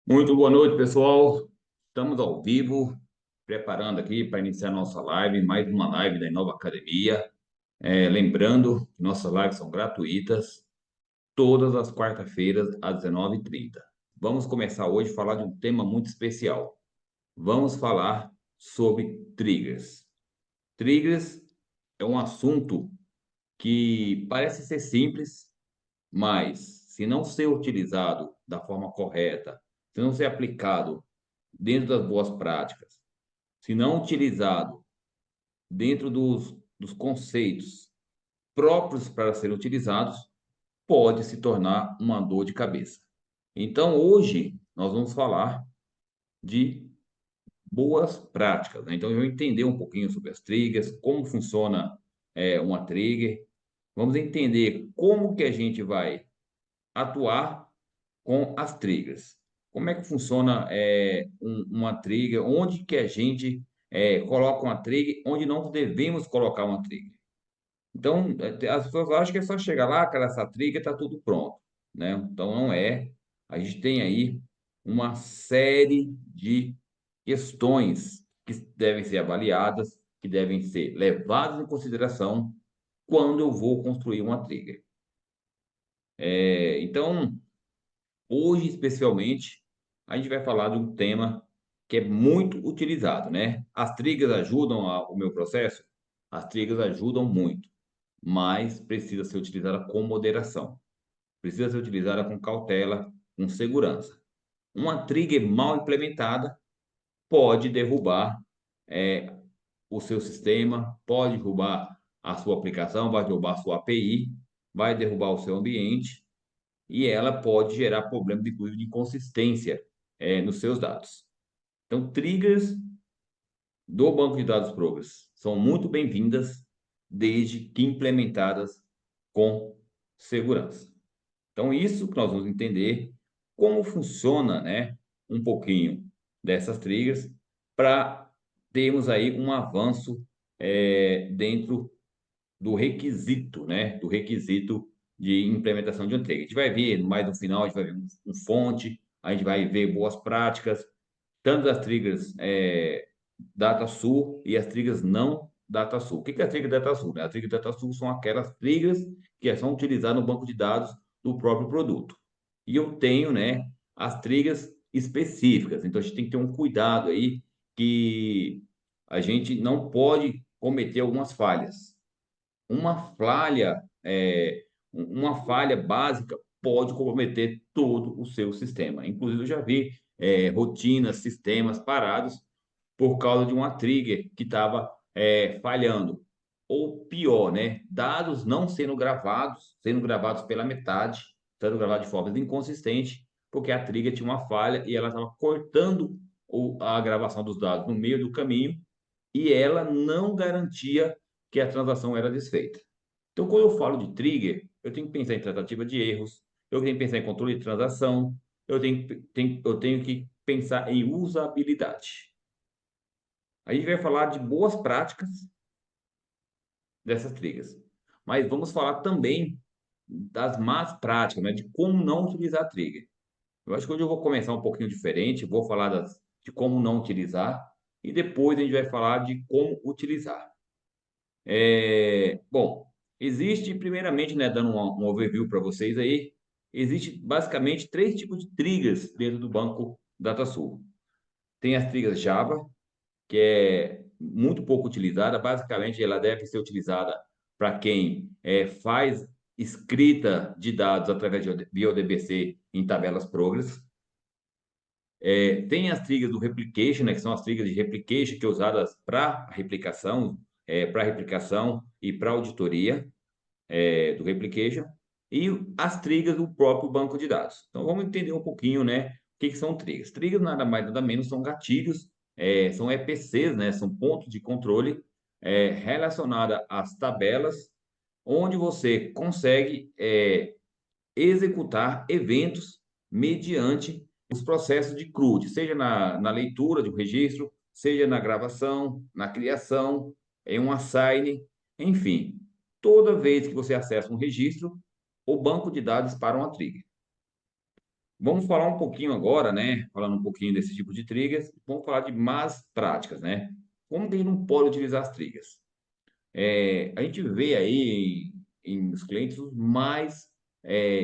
Muito boa noite, pessoal. Estamos ao vivo, preparando aqui para iniciar nossa live, mais uma live da Inova Academia. Lembrando que nossas lives são gratuitas, todas as quarta-feiras, às 19h30. Vamos começar hoje a falar de um tema muito especial. Vamos falar sobre triggers. Triggers é um assunto que parece ser simples, mas se não ser utilizado da forma correta, se não ser aplicado dentro das boas práticas, se não utilizado dentro dos conceitos próprios para serem utilizados, pode se tornar uma dor de cabeça. Então, hoje, nós vamos falar de boas práticas, né? Então, eu vou entender um pouquinho sobre as triggers, como funciona uma trigger. Vamos entender como que a gente vai atuar com as triggers. Como é que funciona uma trigger? Onde que a gente coloca uma trigger? Onde não devemos colocar uma trigger? Então, as pessoas acham que é só chegar lá, cara, essa trigger está tudo pronto, né? Então, não é. A gente tem aí uma série de questões que devem ser avaliadas, que devem ser levadas em consideração quando eu vou construir uma trigger. Então, hoje, especialmente, a gente vai falar de um tema que é muito utilizado, né? As triggers ajudam o meu processo? As triggers ajudam muito, mas precisa ser utilizada com moderação. Precisa ser utilizada com cautela, com segurança. Uma trigger mal implementada pode derrubar é, o seu sistema, pode derrubar a sua aplicação, vai derrubar a sua API, vai derrubar o seu ambiente e ela pode gerar problemas, inclusive, de inconsistência nos seus dados. Então, triggers do banco de dados Progress são muito bem-vindas desde que implementadas com segurança. Então, isso que nós vamos entender como funciona, né, um pouquinho dessas triggers para termos aí um avanço dentro do requisito, né? Do requisito de implementação de um trigger. A gente vai ver mais no final, a gente vai ver um fonte, a gente vai ver boas práticas, tanto das triggers DataSul e as triggers não DataSul. O que é a trigger DataSul, né? A trigger DataSul são aquelas triggers que são utilizadas no banco de dados do próprio produto. E eu tenho, né, as triggers específicas. Então a gente tem que ter um cuidado aí que a gente não pode cometer algumas falhas. Uma falha básica pode comprometer todo o seu sistema. Inclusive, eu já vi rotinas, sistemas parados por causa de uma trigger que estava falhando. Ou pior, né? Dados não sendo gravados pela metade, sendo gravados de forma inconsistente, porque a trigger tinha uma falha e ela estava cortando a gravação dos dados no meio do caminho e ela não garantia que a transação era desfeita. Então, quando eu falo de trigger, eu tenho que pensar em tratativa de erros, eu tenho que pensar em controle de transação, eu tenho que pensar em usabilidade. A gente vai falar de boas práticas dessas triggers, mas vamos falar também das más práticas, né, de como não utilizar a trigger. Eu acho que hoje eu vou começar um pouquinho diferente, vou falar de como não utilizar e depois a gente vai falar de como utilizar. Bom, existe, primeiramente, né, dando um overview para vocês aí, existe basicamente três tipos de triggers dentro do banco DataSul. Tem as triggers Java, que é muito pouco utilizada, basicamente ela deve ser utilizada para quem faz escrita de dados através de ODBC em tabelas Progress. Tem as triggers do replication, né, que são as triggers de replication que são usadas para replicação e para auditoria do replication, e as triggers do próprio banco de dados. Então, vamos entender um pouquinho, né, o que são triggers. Triggers nada mais, nada menos, são gatilhos, são EPCs, né, são pontos de controle relacionados às tabelas, onde você consegue executar eventos mediante os processos de CRUD, seja na leitura de um registro, seja na gravação, na criação, em um assign, enfim. Toda vez que você acessa um registro, o banco de dados dispara uma trigger. Vamos falar um pouquinho agora, né? Falando um pouquinho desse tipo de triggers, vamos falar de más práticas, né? Como que a gente não pode utilizar as triggers? A gente vê aí nos clientes os mais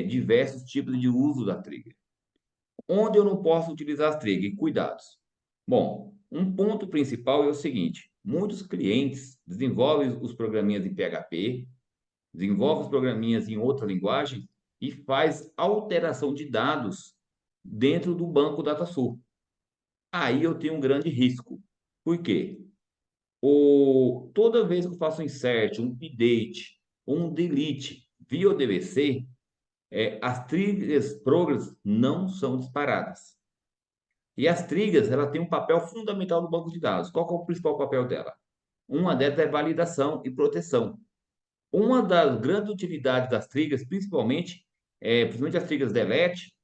diversos tipos de uso da trigger. Onde eu não posso utilizar as triggers? Cuidados. Bom, um ponto principal é o seguinte: muitos clientes desenvolvem os programinhas em PHP, desenvolvem os programinhas em outra linguagem e faz alteração de dados dentro do banco DataSul. Aí eu tenho um grande risco. Por quê? Toda vez que eu faço um insert, um update, um delete via o DVC, as triggers progress não são disparadas. E as triggers, ela tem um papel fundamental no banco de dados. Qual que é o principal papel dela? Uma delas é validação e proteção. Uma das grandes utilidades das triggers, principalmente as triggers delete,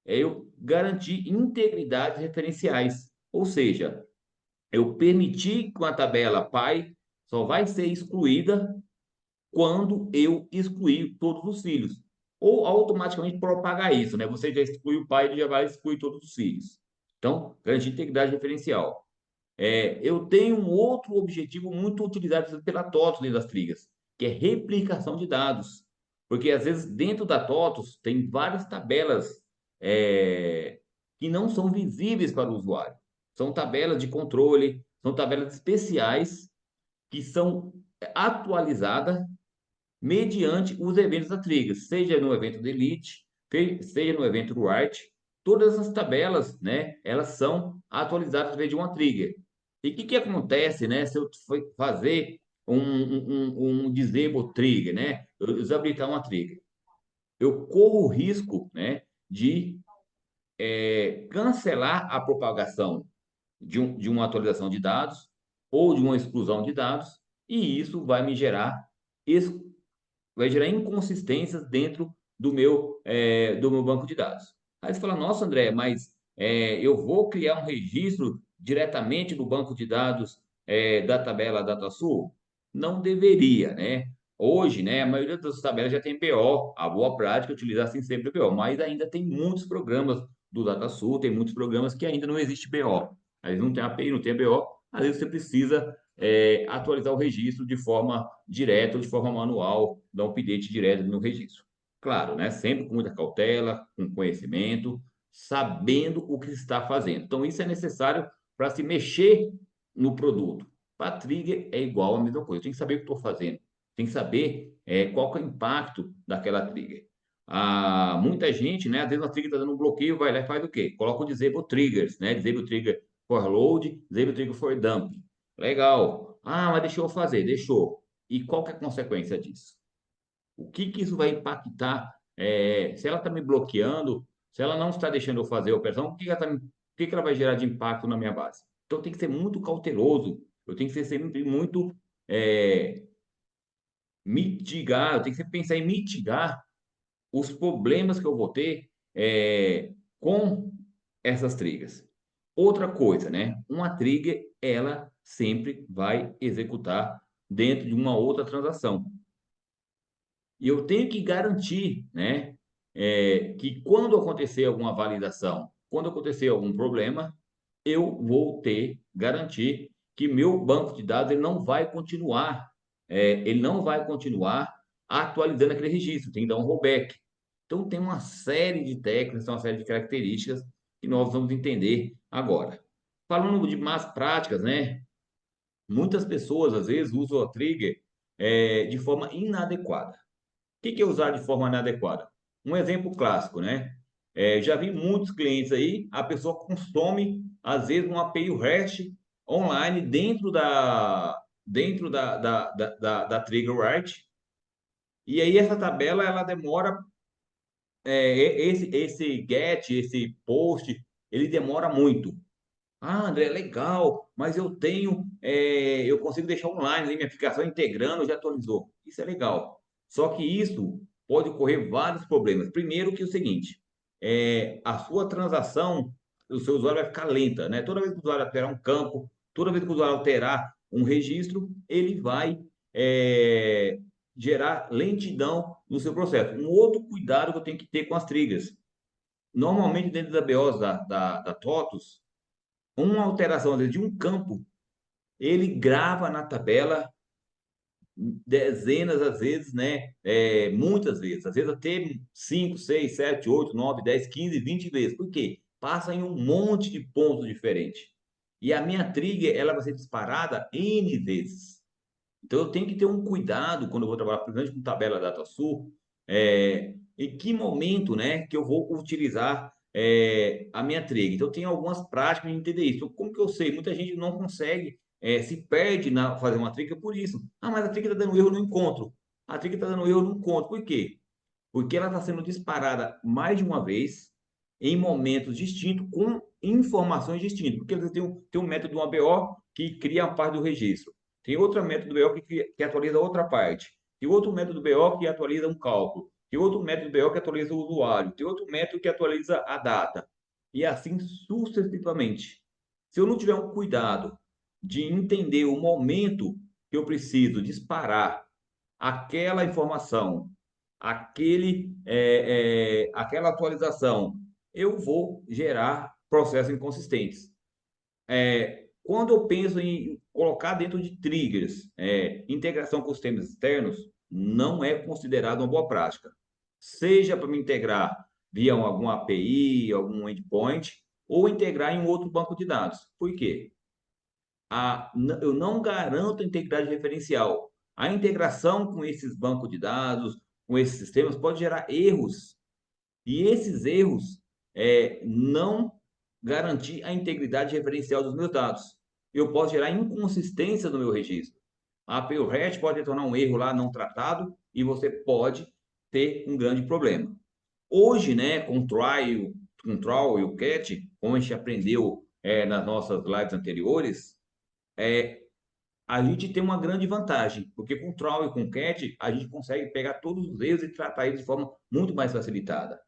é eu garantir integridade referenciais. Ou seja, eu permitir que uma tabela pai só vai ser excluída quando eu excluir todos os filhos. Ou automaticamente propagar isso, né? Você já exclui o pai, ele já vai excluir todos os filhos. Então, garantir integridade referencial. Eu tenho um outro objetivo muito utilizado pela TOTOS dentro das trigas, que é replicação de dados. Porque às vezes dentro da TOTOS tem várias tabelas que não são visíveis para o usuário. São tabelas de controle, são tabelas especiais que são atualizadas mediante os eventos da trigger, seja no evento delete, seja no evento write, todas as tabelas, né, elas são atualizadas através de uma trigger. E o que acontece, né, se eu fazer um disable trigger, né, eu desabilitar uma trigger? Eu corro o risco, né, de cancelar a propagação de uma atualização de dados ou de uma exclusão de dados, e isso vai gerar inconsistências dentro do meu banco de dados. Aí você fala, nossa, André, mas eu vou criar um registro diretamente no banco de dados da tabela DataSul? Não deveria, né? Hoje, né, a maioria das tabelas já tem BO. A boa prática é utilizar assim sempre BO, mas ainda tem muitos programas do DataSul, tem muitos programas que ainda não existe BO. Aí não tem API, não tem BO, às vezes você precisa atualizar o registro de forma direta ou de forma manual, dar um update direto no registro. Claro, né? Sempre com muita cautela, com conhecimento, sabendo o que se está fazendo. Então, isso é necessário para se mexer no produto. Para trigger é igual a mesma coisa. Eu tenho que saber o que estou fazendo. Tem que saber qual que é o impacto daquela trigger. Muita gente, né? Às vezes uma trigger está dando um bloqueio, vai lá e faz o quê? Coloca o disable triggers, né? Disable trigger for load, disable trigger for dump. Legal. Ah, mas deixou eu fazer, deixou. E qual que é a consequência disso? O que que isso vai impactar? Se ela está me bloqueando, se ela não está deixando eu fazer a operação, o que que ela vai gerar de impacto na minha base? Então tem que ser muito cauteloso. Eu tenho que ser sempre muito mitigar. Eu tenho que sempre pensar em mitigar os problemas que eu vou ter com essas triggers. Outra coisa, né? Uma trigger, ela sempre vai executar dentro de uma outra transação. E eu tenho que garantir, né, que quando acontecer alguma validação, quando acontecer algum problema, eu vou garantir que meu banco de dados ele não vai continuar atualizando aquele registro, tem que dar um rollback. Então tem uma série de técnicas, uma série de características que nós vamos entender agora. Falando de más práticas, né? Muitas pessoas às vezes usam a trigger de forma inadequada. O que é usar de forma inadequada? Um exemplo clássico, né? Já vi muitos clientes aí, a pessoa consome, às vezes, um API REST online dentro da trigger write, e aí essa tabela, ela demora, esse get, esse post, ele demora muito. Ah, André, legal, mas eu consigo deixar online, né, minha aplicação integrando, já atualizou. Isso é legal. Só que isso pode ocorrer vários problemas. Primeiro que é o seguinte, a sua transação, o seu usuário vai ficar lenta, né? Toda vez que o usuário alterar um campo, toda vez que o usuário alterar um registro, ele vai gerar lentidão no seu processo. Um outro cuidado que eu tenho que ter com as triggers. normalmente dentro da BOs da TOTUS, uma alteração às vezes, de um campo, ele grava na tabela dezenas, às vezes, né? Muitas vezes, às vezes até 5, 6, 7, 8, 9, 10, 15, 20 vezes. Por quê? Passa em um monte de pontos diferentes. E a minha trigger, ela vai ser disparada N vezes. Então, eu tenho que ter um cuidado quando eu vou trabalhar, principalmente com tabela DataSul, em que momento, né, que eu vou utilizar a minha trigger. Então, tem algumas práticas de entender isso. Então, como que eu sei? Muita gente não consegue, se perde na fazer uma trigger por isso. Ah, mas a trigger está dando erro no encontro. A trigger está dando erro no encontro. Por quê? Porque ela está sendo disparada mais de uma vez, em momentos distintos, com informações distintas. Porque você tem um método, um ABO, que cria a parte do registro. Tem outro método BO que atualiza outra parte. Tem outro método BO que atualiza um cálculo. Tem outro método BO que atualiza o usuário. Tem outro método que atualiza a data. E assim sucessivamente. Se eu não tiver um cuidado de entender o momento que eu preciso disparar aquela informação, aquela atualização, eu vou gerar processos inconsistentes. Quando eu penso em colocar dentro de triggers, integração com sistemas externos, não é considerado uma boa prática. Seja para me integrar via alguma API, algum endpoint, ou integrar em um outro banco de dados. Por quê? Eu não garanto a integridade referencial. A integração com esses bancos de dados, com esses sistemas, pode gerar erros. E esses erros não garantir a integridade referencial dos meus dados. Eu posso gerar inconsistência no meu registro. A API REST pode tornar um erro lá não tratado e você pode ter um grande problema. Hoje, né, com o Control e o CAT, como a gente aprendeu nas nossas lives anteriores, a gente tem uma grande vantagem, porque com o Trawl e com o Cat, a gente consegue pegar todos os erros e tratar eles de forma muito mais facilitada.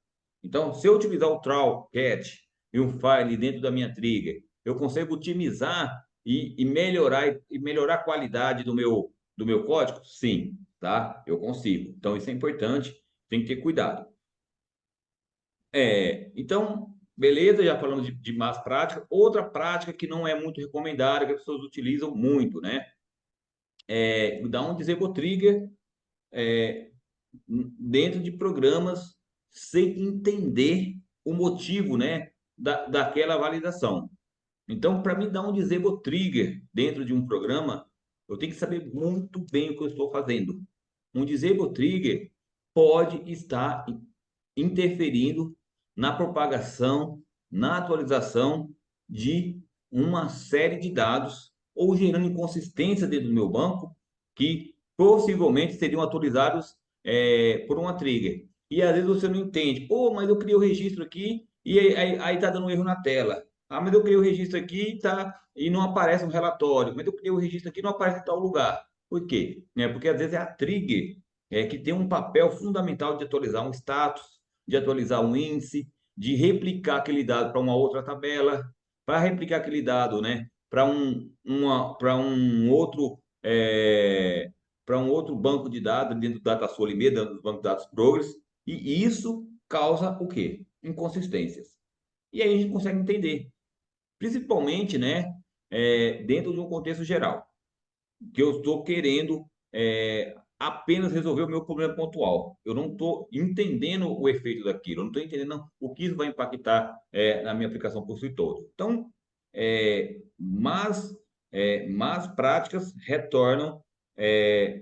Então, se eu utilizar o Trawl, Cat e um file dentro da minha trigger, eu consigo otimizar e melhorar a qualidade do meu código? Sim, tá? Eu consigo. Então, isso é importante, tem que ter cuidado. Então, beleza, já falamos de más prática. Outra prática que não é muito recomendada, que as pessoas utilizam muito, né? Dar um disable trigger dentro de programas sem entender o motivo, né, daquela validação. Então, para mim dar um disable trigger dentro de um programa, eu tenho que saber muito bem o que eu estou fazendo. Um disable trigger pode estar interferindo na propagação, na atualização de uma série de dados ou gerando inconsistência dentro do meu banco que possivelmente seriam atualizados por uma trigger. E às vezes você não entende. Pô, mas eu criei o registro aqui e aí tá dando um erro na tela. Ah, mas eu criei o registro aqui e não aparece um relatório. Mas eu criei o registro aqui e não aparece em tal lugar. Por quê? Porque às vezes é a trigger que tem um papel fundamental de atualizar um status, de atualizar um índice, de replicar aquele dado para uma outra tabela, para replicar aquele dado, né, para um outro banco de dados dentro do DataSol e dentro do banco de dados Progress, e isso causa o quê? Inconsistências. E aí a gente consegue entender, principalmente, né, dentro de um contexto geral que eu estou querendo apenas resolver o meu problema pontual. Eu não estou entendendo o efeito daquilo, eu não estou entendendo o que isso vai impactar na minha aplicação por si todo. Então, mas práticas retornam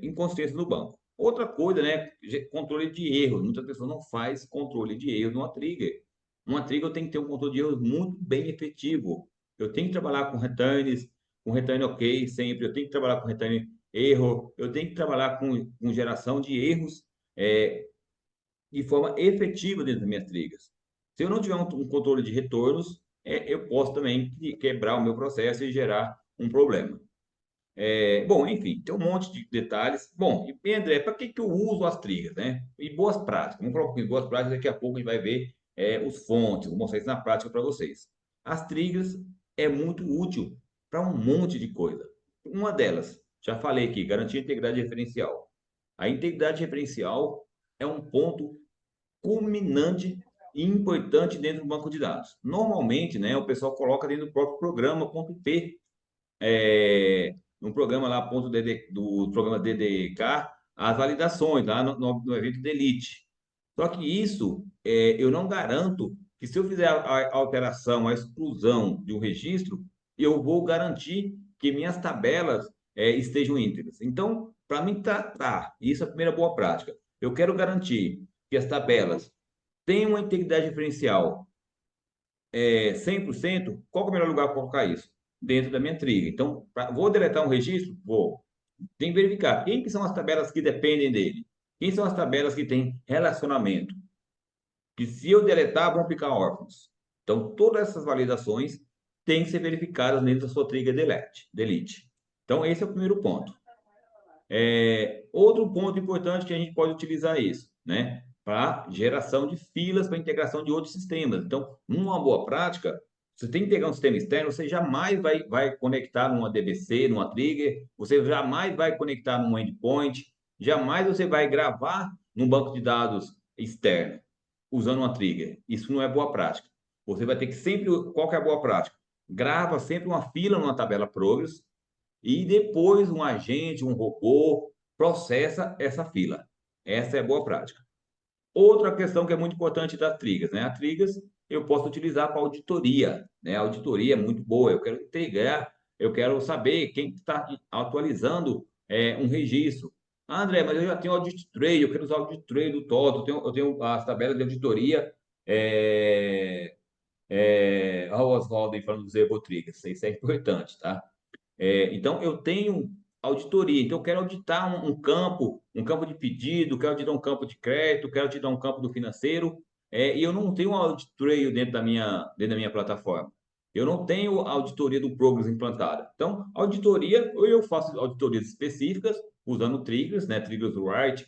inconsistência no banco. Outra coisa, né? Controle de erros. Muitas pessoas não faz controle de erros numa trigger. Numa trigger eu tenho que ter um controle de erros muito bem efetivo. Eu tenho que trabalhar com return ok sempre, eu tenho que trabalhar com return erro, eu tenho que trabalhar com geração de erros de forma efetiva dentro das minhas triggers. Se eu não tiver um controle de retornos, eu posso também quebrar o meu processo e gerar um problema. Bom, enfim, tem um monte de detalhes. Bom, e André, para que eu uso as triggers, né? E boas práticas. Vamos falar um pouquinho de boas práticas, daqui a pouco a gente vai ver os fontes, vou mostrar isso na prática para vocês. As triggers é muito útil para um monte de coisa. Uma delas, já falei aqui, garantir a integridade referencial. A integridade referencial é um ponto culminante importante dentro do banco de dados. Normalmente, né, o pessoal coloca dentro do próprio programa .p, no programa lá, do programa DDK, as validações lá no evento delete. Só que isso, eu não garanto que se eu fizer a alteração, a exclusão de um registro, eu vou garantir que minhas tabelas estejam íntegras. Então, para mim, tá. Isso é a primeira boa prática. Eu quero garantir que as tabelas tenham uma integridade referencial 100%. Qual que é o melhor lugar para colocar isso? Dentro da minha trilha. Então, vou deletar um registro? Vou. Tem que verificar quem que são as tabelas que dependem dele. Quem são as tabelas que têm relacionamento. Que se eu deletar, vão ficar órfãos. Então, todas essas validações têm que ser verificadas dentro da sua trilha delete. Então, esse é o primeiro ponto. Outro ponto importante que a gente pode utilizar isso, né? Para geração de filas para integração de outros sistemas. Então, uma boa prática, você tem que pegar um sistema externo, você jamais vai conectar numa DBC, numa trigger, você jamais vai conectar num endpoint, jamais você vai gravar num banco de dados externo usando uma trigger. Isso não é boa prática. Você vai ter que sempre, qual que é a boa prática? Grava sempre uma fila numa tabela Progress, e depois um agente, um robô, processa essa fila. Essa é a boa prática. Outra questão que é muito importante das trigas, né? A trigas eu posso utilizar para auditoria, né? A auditoria é muito boa, eu quero entregar, eu quero saber quem está atualizando um registro. Ah, André, mas eu já tenho audit tray, eu quero usar o audit tray do TOTO, eu tenho as tabelas de auditoria, olha o Oswaldo aí falando do Zero Trigas, isso é importante, tá? Então, eu tenho auditoria. Então, eu quero auditar um campo de pedido, quero auditar um campo de crédito, quero auditar um campo do financeiro, e eu não tenho um audit trail dentro da minha plataforma. Eu não tenho a auditoria do Progress implantada. Então, auditoria, ou eu faço auditorias específicas, usando triggers, né? Triggers write,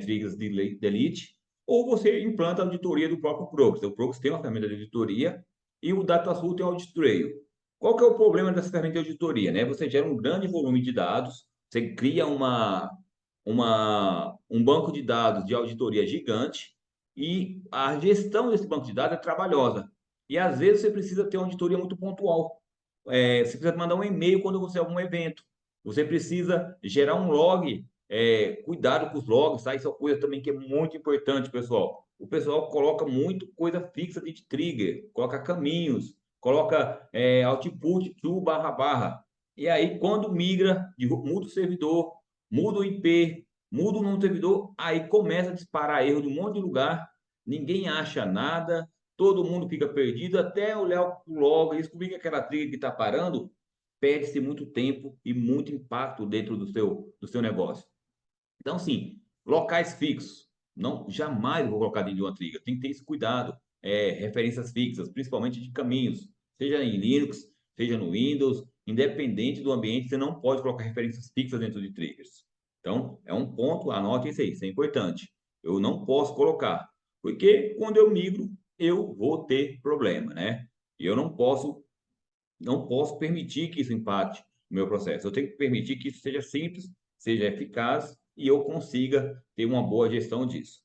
triggers delete, ou você implanta a auditoria do próprio Progress. O Progress tem uma ferramenta de auditoria e o DataSul tem um audit trail. Qual que é o problema dessa ferramenta de auditoria, né? Você gera um grande volume de dados, você cria um banco de dados de auditoria gigante e a gestão desse banco de dados é trabalhosa. E às vezes você precisa ter uma auditoria muito pontual. Você precisa mandar um e-mail quando você é algum evento. Você precisa gerar um log. Cuidado com os logs, tá? Isso é uma coisa também que é muito importante, pessoal. O pessoal coloca muito coisa fixa de trigger, coloca caminhos, coloca output true barra barra. E aí, quando migra, muda o servidor, muda o IP, muda o nome do servidor, aí começa a disparar erro de um monte de lugar, ninguém acha nada, todo mundo fica perdido, até olhar o log e descobrir que aquela trilha que está parando, perde-se muito tempo e muito impacto dentro do seu negócio. Então, sim, locais fixos. Não, jamais vou colocar dentro de uma trilha. Tem que ter esse cuidado. Referências fixas, principalmente de caminhos, seja em Linux, seja no Windows, independente do ambiente, você não pode colocar referências fixas dentro de triggers. Então, é um ponto, anote isso é importante. Eu não posso colocar, porque quando eu migro, eu vou ter problema, né? E eu não posso permitir que isso impacte o meu processo. Eu tenho que permitir que isso seja simples, seja eficaz e eu consiga ter uma boa gestão disso.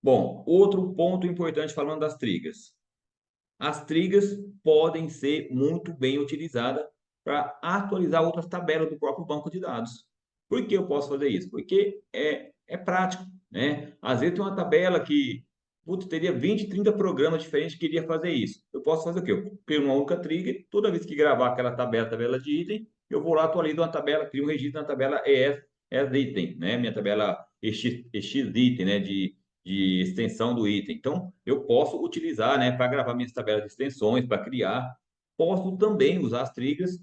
Bom, outro ponto importante falando das triggers. As triggers podem ser muito bem utilizadas para atualizar outras tabelas do próprio banco de dados. Por que eu posso fazer isso? Porque é prático, né? Às vezes tem uma tabela que teria 20, 30 programas diferentes que iria fazer isso. Eu posso fazer o quê? Eu crio uma única trigger, toda vez que gravar aquela tabela de item, eu vou lá, atualizo uma tabela, crio um registro na tabela ES item, né? Minha tabela EX item, né? De extensão do item. Então, eu posso utilizar, né, para gravar minhas tabelas de extensões, para criar. Posso também usar as triggers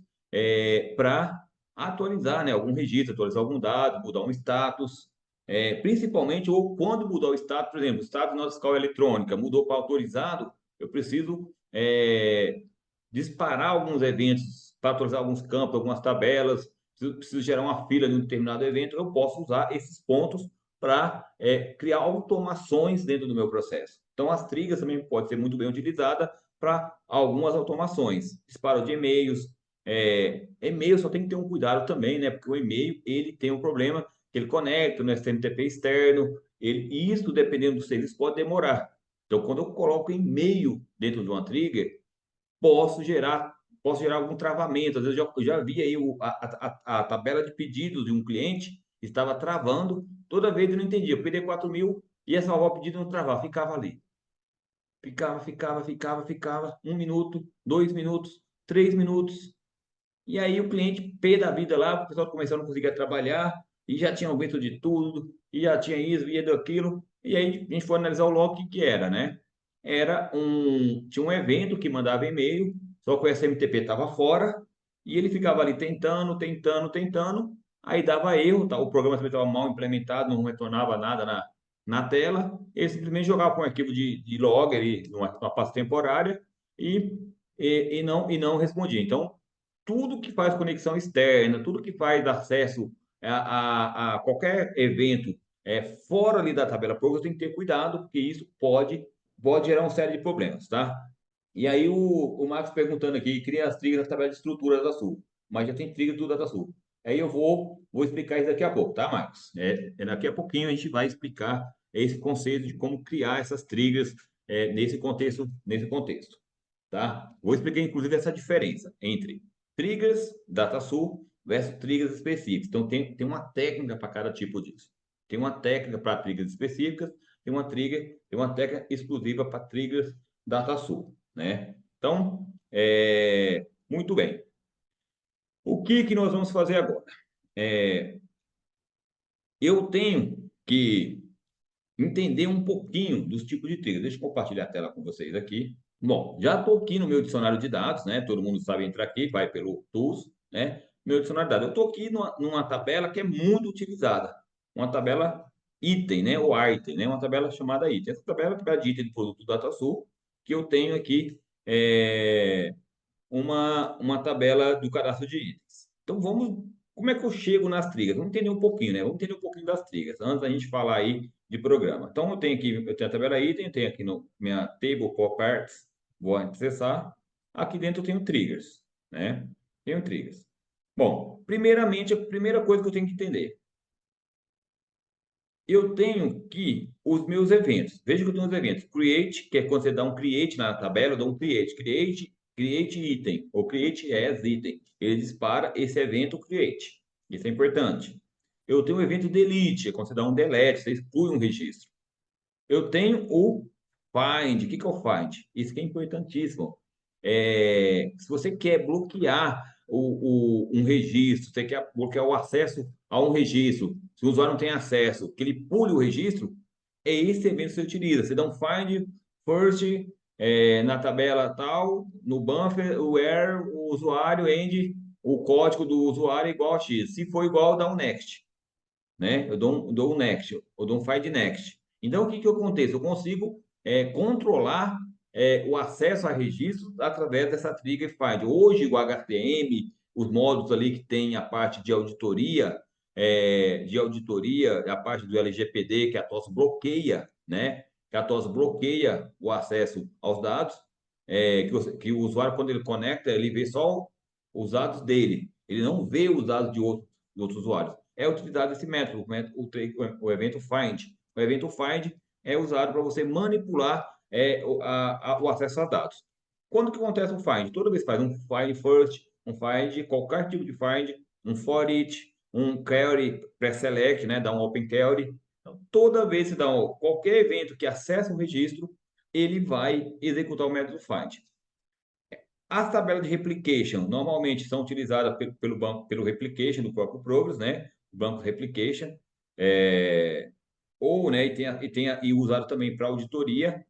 para atualizar, né, algum registro, atualizar algum dado, mudar um status, principalmente, ou quando mudar o status, por exemplo, o status da nossa escala eletrônica mudou para autorizado, eu preciso disparar alguns eventos, para atualizar alguns campos, algumas tabelas, preciso gerar uma fila de um determinado evento, eu posso usar esses pontos para criar automações dentro do meu processo. Então, as triggers também pode ser muito bem utilizada para algumas automações. Disparo de e-mails. E-mail só tem que ter um cuidado também, né? Porque o e-mail, ele tem um problema que ele conecta no SMTP externo. Isso, dependendo do serviço, pode demorar. Então, quando eu coloco e-mail dentro de uma trigger, posso gerar algum travamento. Às vezes eu já vi aí a tabela de pedidos de um cliente estava travando, toda vez eu não entendia. Eu pedi 4.000, ia salvar o pedido e não travava, ficava ali. Ficava, 1 minuto, 2 minutos, 3 minutos. E aí o cliente, pé da vida lá, o pessoal começando a não conseguir trabalhar, e já tinha aumento de tudo, e já tinha isso, e daquilo. E aí a gente foi analisar o log, que era, né? Tinha um evento que mandava e-mail, só que o SMTP estava fora, e ele ficava ali tentando, aí dava erro, tá? O programa também estava mal implementado, não retornava nada na tela, ele simplesmente jogava com um arquivo de log ali, numa pasta temporária, e, e não respondia. Então, tudo que faz conexão externa, tudo que faz acesso a qualquer evento fora ali da tabela Progress, tem que ter cuidado, porque isso pode gerar uma série de problemas, tá? E aí o Marcos perguntando aqui, cria as triggers da tabela de estrutura da Sul, mas já tem trigger do DataSul. Aí eu vou explicar isso daqui a pouco, tá, Marcos? Daqui a pouquinho a gente vai explicar esse conceito de como criar essas triggers nesse contexto, tá? Vou explicar, inclusive, essa diferença entre triggers DataSul versus triggers específicos. Então, tem uma técnica para cada tipo disso. Tem uma técnica para triggers específicas, tem uma técnica exclusiva para triggers DataSul, né? Então, muito bem. O que nós vamos fazer agora? Eu tenho que entender um pouquinho dos tipos de trigger. Deixa eu compartilhar a tela com vocês aqui. Bom, já estou aqui no meu dicionário de dados, né? Todo mundo sabe entrar aqui, vai pelo Tools, né? Meu dicionário de dados. Eu estou aqui numa tabela que é muito utilizada, uma tabela item, né? Ou item, né? Uma tabela chamada item. Essa tabela é a tabela de item de produto do DataSul, que eu tenho aqui uma tabela do cadastro de itens. Então como é que eu chego nas triggers? Vamos entender um pouquinho, né? Vamos entender um pouquinho das triggers, antes da gente falar aí de programa. Então eu tenho a tabela item, eu tenho aqui no minha table properties, vou acessar. Aqui dentro eu tenho triggers, né? Tenho triggers. Bom, primeiramente, a primeira coisa que eu tenho que entender, eu tenho que os meus eventos. Veja que eu tenho os eventos. Create, que é quando você dá um create na tabela, eu dou um create. Create item, ou create as item. Ele dispara esse evento create. Isso é importante. Eu tenho o evento delete, é quando você dá um delete, você exclui um registro. Eu tenho o find. O que é o find? Isso que é importantíssimo. Se você quer bloquear um registro, você quer bloquear o acesso a um registro, se o usuário não tem acesso, que ele pule o registro, é esse evento que você utiliza. Você dá um find first na tabela tal, no buffer, where o usuário end, o código do usuário é igual a X. Se for igual, dá um next, né? Eu dou um next, eu dou um find next. Então, o que acontece? Eu consigo controlar o acesso a registros através dessa trigger find. Hoje, o HTM, os módulos ali que tem a parte de auditoria, a parte do LGPD, que a TOS bloqueia, né? Que a TOS bloqueia o acesso aos dados, que o usuário, quando ele conecta, ele vê só os dados dele. Ele não vê os dados de outros usuários. É utilizado esse método, o evento find. O evento find é usado para você manipular o acesso a dados. Quando que acontece o find? Toda vez que faz um find first, um find, qualquer tipo de find, um for each, um query pré-select, né? Dá um open query. Então, toda vez que dá qualquer evento que acessa o registro, ele vai executar o método find. As tabelas de replication normalmente são utilizadas pelo banco, pelo replication do próprio Progress, né? O banco replication, ou, né? E usado também para auditoria,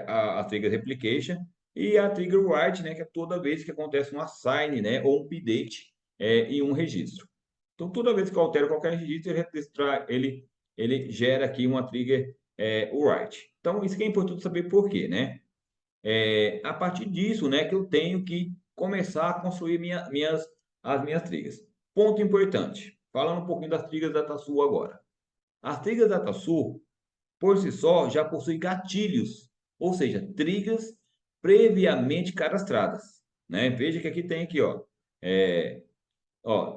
a trigger replication e a trigger write, né? Que é toda vez que acontece um assign, né? Ou um update em um registro. Então, toda vez que eu altero qualquer registro, ele gera aqui uma trigger write. Então, isso que é importante saber por quê, né? A partir disso, né, que eu tenho que começar a construir as minhas triggers. Ponto importante, falando um pouquinho das triggers da DataSul agora. As triggers da DataSul, por si só, já possuem gatilhos, ou seja, triggers previamente cadastradas, né? Veja que aqui tem aqui,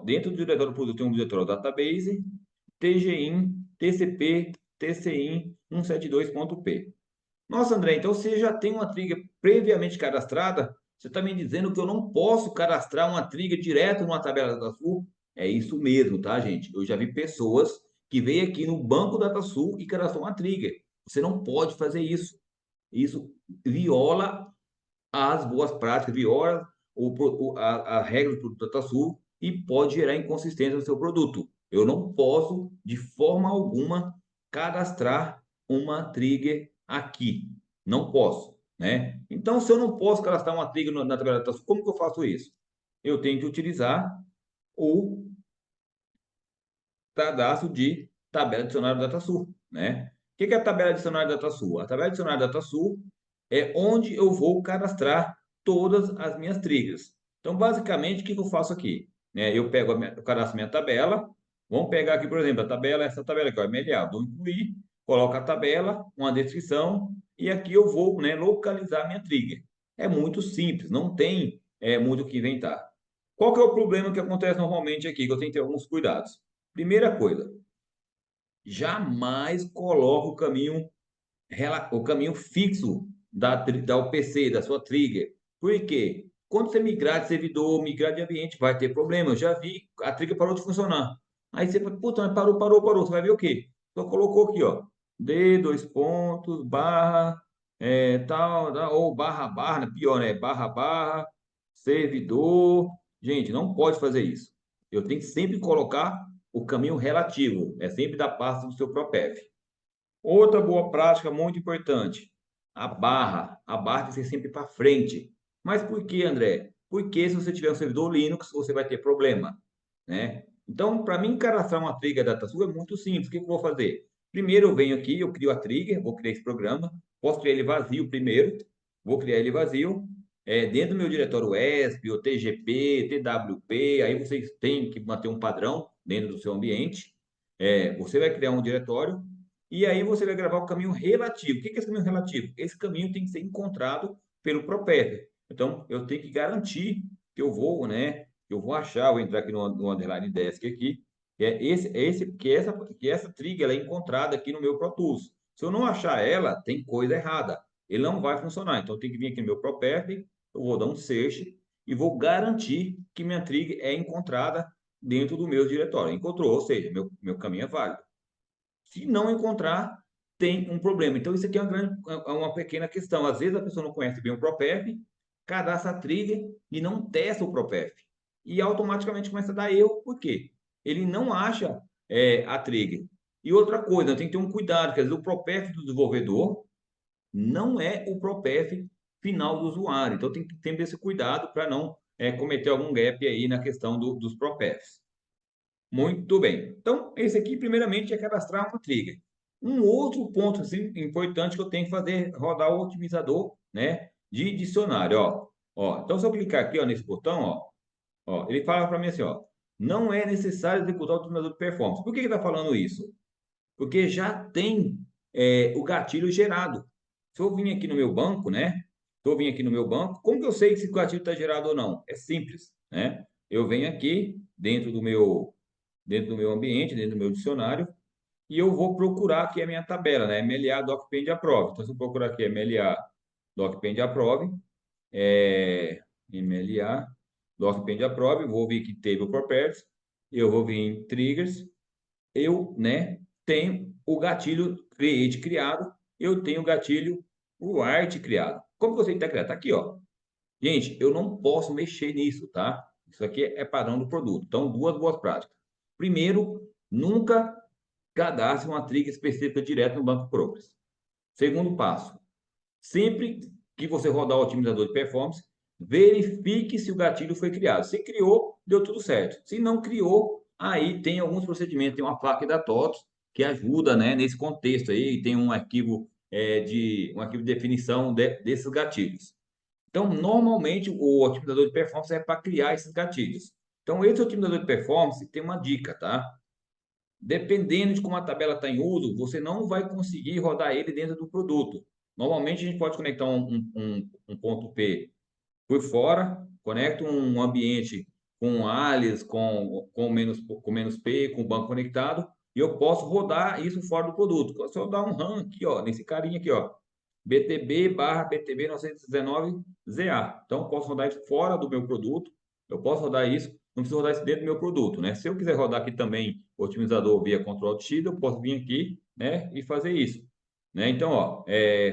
dentro do diretório do produto tem um diretório database, tgin, tcp, tcin, 172.p. Nossa, André, então você já tem uma trigger previamente cadastrada? Você está me dizendo que eu não posso cadastrar uma trigger direto numa tabela DataSul? É isso mesmo, tá, gente? Eu já vi pessoas que veio aqui no banco DataSul e cadastrou uma trigger. Você não pode fazer isso. Isso viola as boas práticas, viola a regra do DataSul e pode gerar inconsistência no seu produto. Eu não posso, de forma alguma, cadastrar uma trigger aqui. Não posso, né? Então, se eu não posso cadastrar uma trigger na tabela DataSul, como que eu faço isso? Eu tenho que utilizar o cadastro de tabela dicionário DataSul, né? O que é a tabela dicionário DataSul? A tabela dicionário DataSul é onde eu vou cadastrar todas as minhas triggers. Então, basicamente, o que eu faço aqui? Eu pego eu cadastro minha tabela. Vamos pegar aqui, por exemplo, a tabela, essa tabela aqui, ó, MLA. Vou incluir, coloco a tabela, uma descrição, e aqui eu vou, localizar minha trigger. É muito simples, não tem muito o que inventar. Qual que é o problema que acontece normalmente aqui, que eu tenho que ter alguns cuidados? Primeira coisa, jamais coloque o caminho fixo da UPC, da sua trigger. Por quê? Quando você migrar de servidor, migrar de ambiente, vai ter problema. Eu já vi, a trigger parou de funcionar. Aí você fala, puta, mas parou. Você vai ver o quê? Só colocou aqui, ó, D, dois pontos, barra, tal, ou barra, né? Pior, né? Barra, servidor. Gente, não pode fazer isso. Eu tenho que sempre colocar o caminho relativo, é sempre da pasta do seu ProPef. Outra boa prática muito importante, a barra tem que ser sempre para frente. Mas por que, André? Porque se você tiver um servidor Linux, você vai ter problema, né? Então, para mim cadastrar uma trigger DataSul é muito simples. O que eu vou fazer? Primeiro eu venho aqui, eu crio a trigger, vou criar esse programa, posso criar ele vazio primeiro, vou criar ele vazio, dentro do meu diretório ESP, ou TGP, TWP, aí vocês têm que manter um padrão dentro do seu ambiente. Você vai criar um diretório, e aí você vai gravar o caminho relativo. O que é esse caminho relativo? Esse caminho tem que ser encontrado pelo ProPef. Então, eu tenho que garantir que eu vou, que eu vou achar, vou entrar aqui no underline desk aqui, que essa trigger ela é encontrada aqui no meu Pro Tools. Se eu não achar ela, tem coisa errada. Ele não vai funcionar. Então, eu tenho que vir aqui no meu ProPef, eu vou dar um search e vou garantir que minha trigger é encontrada dentro do meu diretório. Encontrou, ou seja, meu caminho é válido. Se não encontrar, tem um problema. Então, isso aqui é uma pequena questão. Às vezes a pessoa não conhece bem o ProPef, cadastra a trigger e não testa o ProPef. E automaticamente começa a dar erro, por quê? Ele não acha a trigger. E outra coisa, tem que ter um cuidado, quer dizer, o ProPef do desenvolvedor não é o ProPef final do usuário. Então, tem que ter esse cuidado para não cometer algum gap aí na questão dos ProPefs. Muito bem. Então, esse aqui, primeiramente, é cadastrar uma trigger. Um outro ponto assim, importante que eu tenho que fazer, rodar o otimizador, de dicionário, ó. Então, se eu clicar aqui, ó, nesse botão, ó, ele fala para mim assim, ó, não é necessário executar o otimizador de performance. Por que ele está falando isso? Porque já tem o gatilho gerado. Se eu vim aqui no meu banco, Se eu vim aqui no meu banco, como que eu sei se o gatilho está gerado ou não? É simples, né? Eu venho aqui dentro do meu ambiente, dentro do meu dicionário, e eu vou procurar aqui a minha tabela, né? MLA DocPend Approve. Então, se eu procurar aqui MLA DocPend Approve, MLA DocPend Approve, vou vir aqui Table Properties, eu vou vir em Triggers, eu, tenho o gatilho Create criado, eu tenho o gatilho Write criado. Como você está criado? Está aqui, ó. Gente, eu não posso mexer nisso, tá? Isso aqui é padrão do produto. Então, duas boas práticas. Primeiro, nunca cadastre uma trigger específica direto no banco Progress. Segundo passo, sempre que você rodar o otimizador de performance, verifique se o gatilho foi criado. Se criou, deu tudo certo. Se não criou, aí tem alguns procedimentos, tem uma placa da TOTS que ajuda, nesse contexto aí, tem um arquivo de definição desses gatilhos. Então, normalmente, o otimizador de performance é para criar esses gatilhos. Então, esse otimizador de performance tem uma dica, tá? Dependendo de como a tabela está em uso, você não vai conseguir rodar ele dentro do produto. Normalmente, a gente pode conectar um ponto P por fora, conecta um ambiente com um alias, com menos P, com o banco conectado, e eu posso rodar isso fora do produto. Se eu dar um RAM aqui, ó, nesse carinha aqui, ó, BTB barra BTB 919ZA. Então, eu posso rodar isso fora do meu produto, eu posso rodar isso, não preciso rodar isso dentro do meu produto, né? Se eu quiser rodar aqui também o otimizador via Ctrl+X, eu posso vir aqui, né, e fazer isso, né? Então, ó,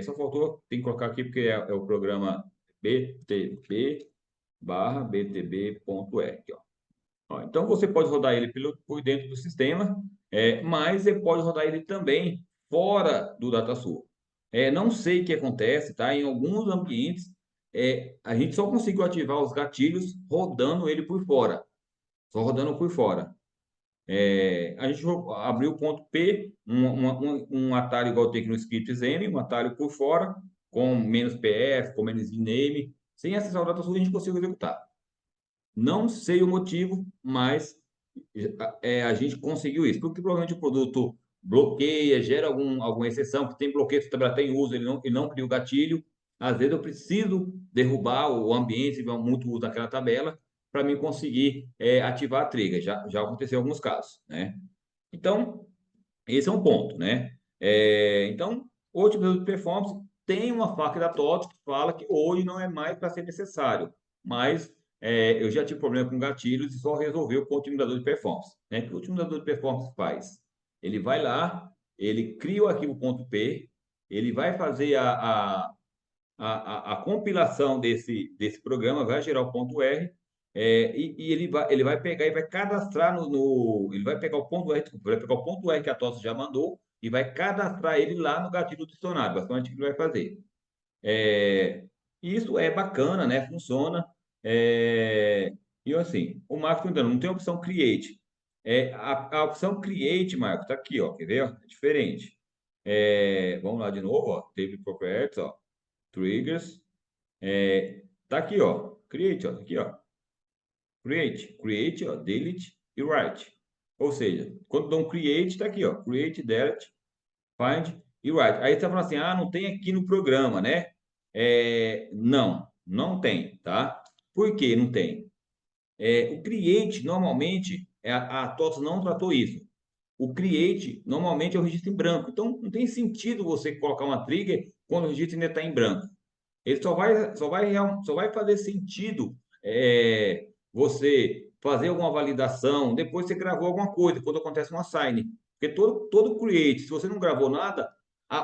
só faltou, tem que colocar aqui porque é o programa BTB barra BTB.R, aqui, ó. Ó, então, você pode rodar ele por dentro do sistema, mas você pode rodar ele também fora do DataSul. Não sei o que acontece, tá? Em alguns ambientes, a gente só conseguiu ativar os gatilhos rodando ele por fora, só rodando por fora. A gente abriu o ponto P, um atalho igual tem aqui no script M, um atalho por fora, com menos PF, com menos name. Sem acessar o DataSul, a gente conseguiu executar. Não sei o motivo, mas a gente conseguiu isso. Porque provavelmente o produto bloqueia, gera alguma exceção, porque tem bloqueio, se tabela tem uso, ele não cria o gatilho. Às vezes eu preciso derrubar o ambiente, se tiver muito uso daquela tabela, para mim conseguir ativar a trigger. Já aconteceu em alguns casos, né? Então, esse é um ponto, né? Então, o otimizador de performance tem uma faca da TOTS que fala que hoje não é mais para ser necessário, mas eu já tive problema com gatilhos e só resolveu com o otimizador de performance, né? O que o otimizador de performance faz? Ele vai lá, ele cria o arquivo .p, ele vai fazer a compilação desse programa, vai gerar o ponto R, e ele vai pegar e vai cadastrar ele vai pegar o ponto R, desculpa, vai pegar o ponto R que a TOS já mandou e vai cadastrar ele lá no gatilho do dicionário, basicamente o que ele vai fazer. Isso é bacana, né? Funciona. E assim, o Marco está não tem a opção Create. A opção Create, Marco, tá aqui, ó. Quer ver? Ó? É diferente. Vamos lá de novo, ó. Table Properties, ó. Triggers. Tá aqui, ó. Create, ó. Tá aqui, ó. Create, ó. Delete e write. Ou seja, quando dá um create, tá aqui, ó. Create, delete, find e write. Aí você tá falando assim, não tem aqui no programa, né? Não tem, tá? Por que não tem? O create, normalmente, a TOTS não tratou isso. O create, normalmente, é o registro em branco. Então, não tem sentido você colocar uma trigger quando o registro ainda está em branco. Ele só vai fazer sentido você fazer alguma validação, depois você gravou alguma coisa, quando acontece uma sign. Porque todo create, se você não gravou nada,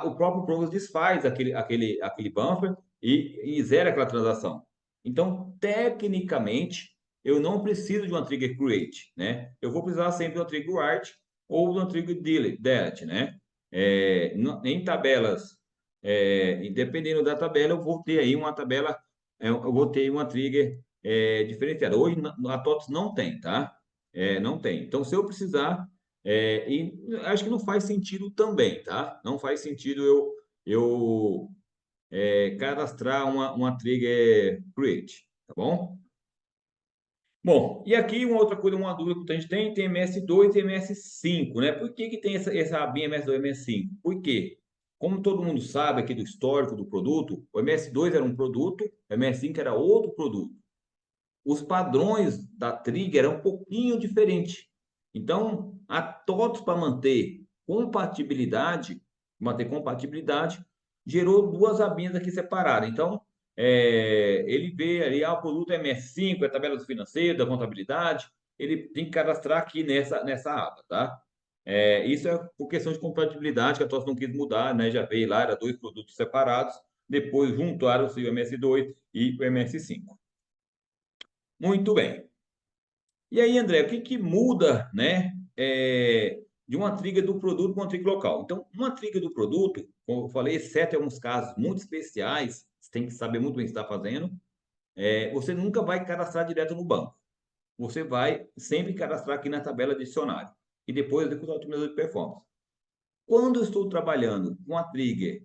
o próprio Progress desfaz aquele buffer e zera aquela transação. Então, tecnicamente, eu não preciso de uma trigger create, né? Eu vou precisar sempre de uma trigger write ou de uma trigger delete, né? Em tabelas e dependendo da tabela, eu vou ter aí uma tabela, eu vou ter uma trigger diferenciada. Hoje a TOTS não tem, tá? Não tem. Então, se eu precisar, e acho que não faz sentido também, tá? Não faz sentido eu cadastrar uma trigger create, tá bom? Bom, e aqui uma outra coisa, uma dúvida que a gente tem MS2 e MS5, né? Por que tem essa abinha MS2 e MS5? Por quê? Como todo mundo sabe aqui do histórico do produto, o MS2 era um produto, o MS5 era outro produto. Os padrões da trigger eram um pouquinho diferentes. Então, a TOTS para manter compatibilidade, gerou duas abinhas aqui separadas. Então, ele vê ali, o produto é MS5, é tabela do financeiro, da contabilidade, ele tem que cadastrar aqui nessa aba, tá? Isso é por questão de compatibilidade, que a TOTS não quis mudar, né? Já veio lá, era dois produtos separados, depois juntaram-se o MS2 e o MS5. Muito bem. E aí, André, o que muda, né, de uma trigger do produto para uma trigger local? Então, uma trigger do produto, como eu falei, exceto em alguns casos muito especiais, você tem que saber muito bem o que está fazendo, você nunca vai cadastrar direto no banco. Você vai sempre cadastrar aqui na tabela de dicionário e depois executar o otimizador de performance. Quando eu estou trabalhando com a trigger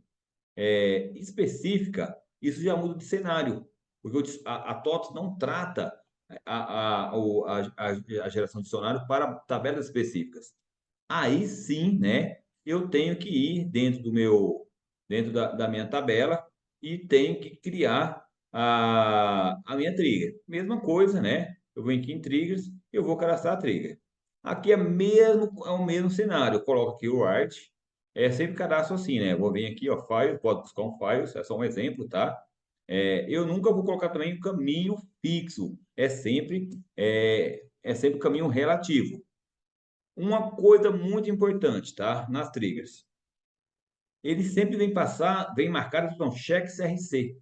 específica, isso já muda de cenário, porque a TOTS não trata a geração de dicionário para tabelas específicas. Aí sim, né, eu tenho que ir dentro da minha tabela e tenho que criar a minha trigger. Mesma coisa, né? Eu venho aqui em triggers, eu vou cadastrar a trigger. Aqui é o mesmo cenário. Eu coloco aqui o art, sempre cadastro assim, né? Eu vou vir aqui, ó, files, pode buscar um files, é só um exemplo, tá? Eu nunca vou colocar também um caminho fixo, é sempre caminho relativo. Uma coisa muito importante, tá? Nas triggers. Ele sempre vem marcado com cheque CRC.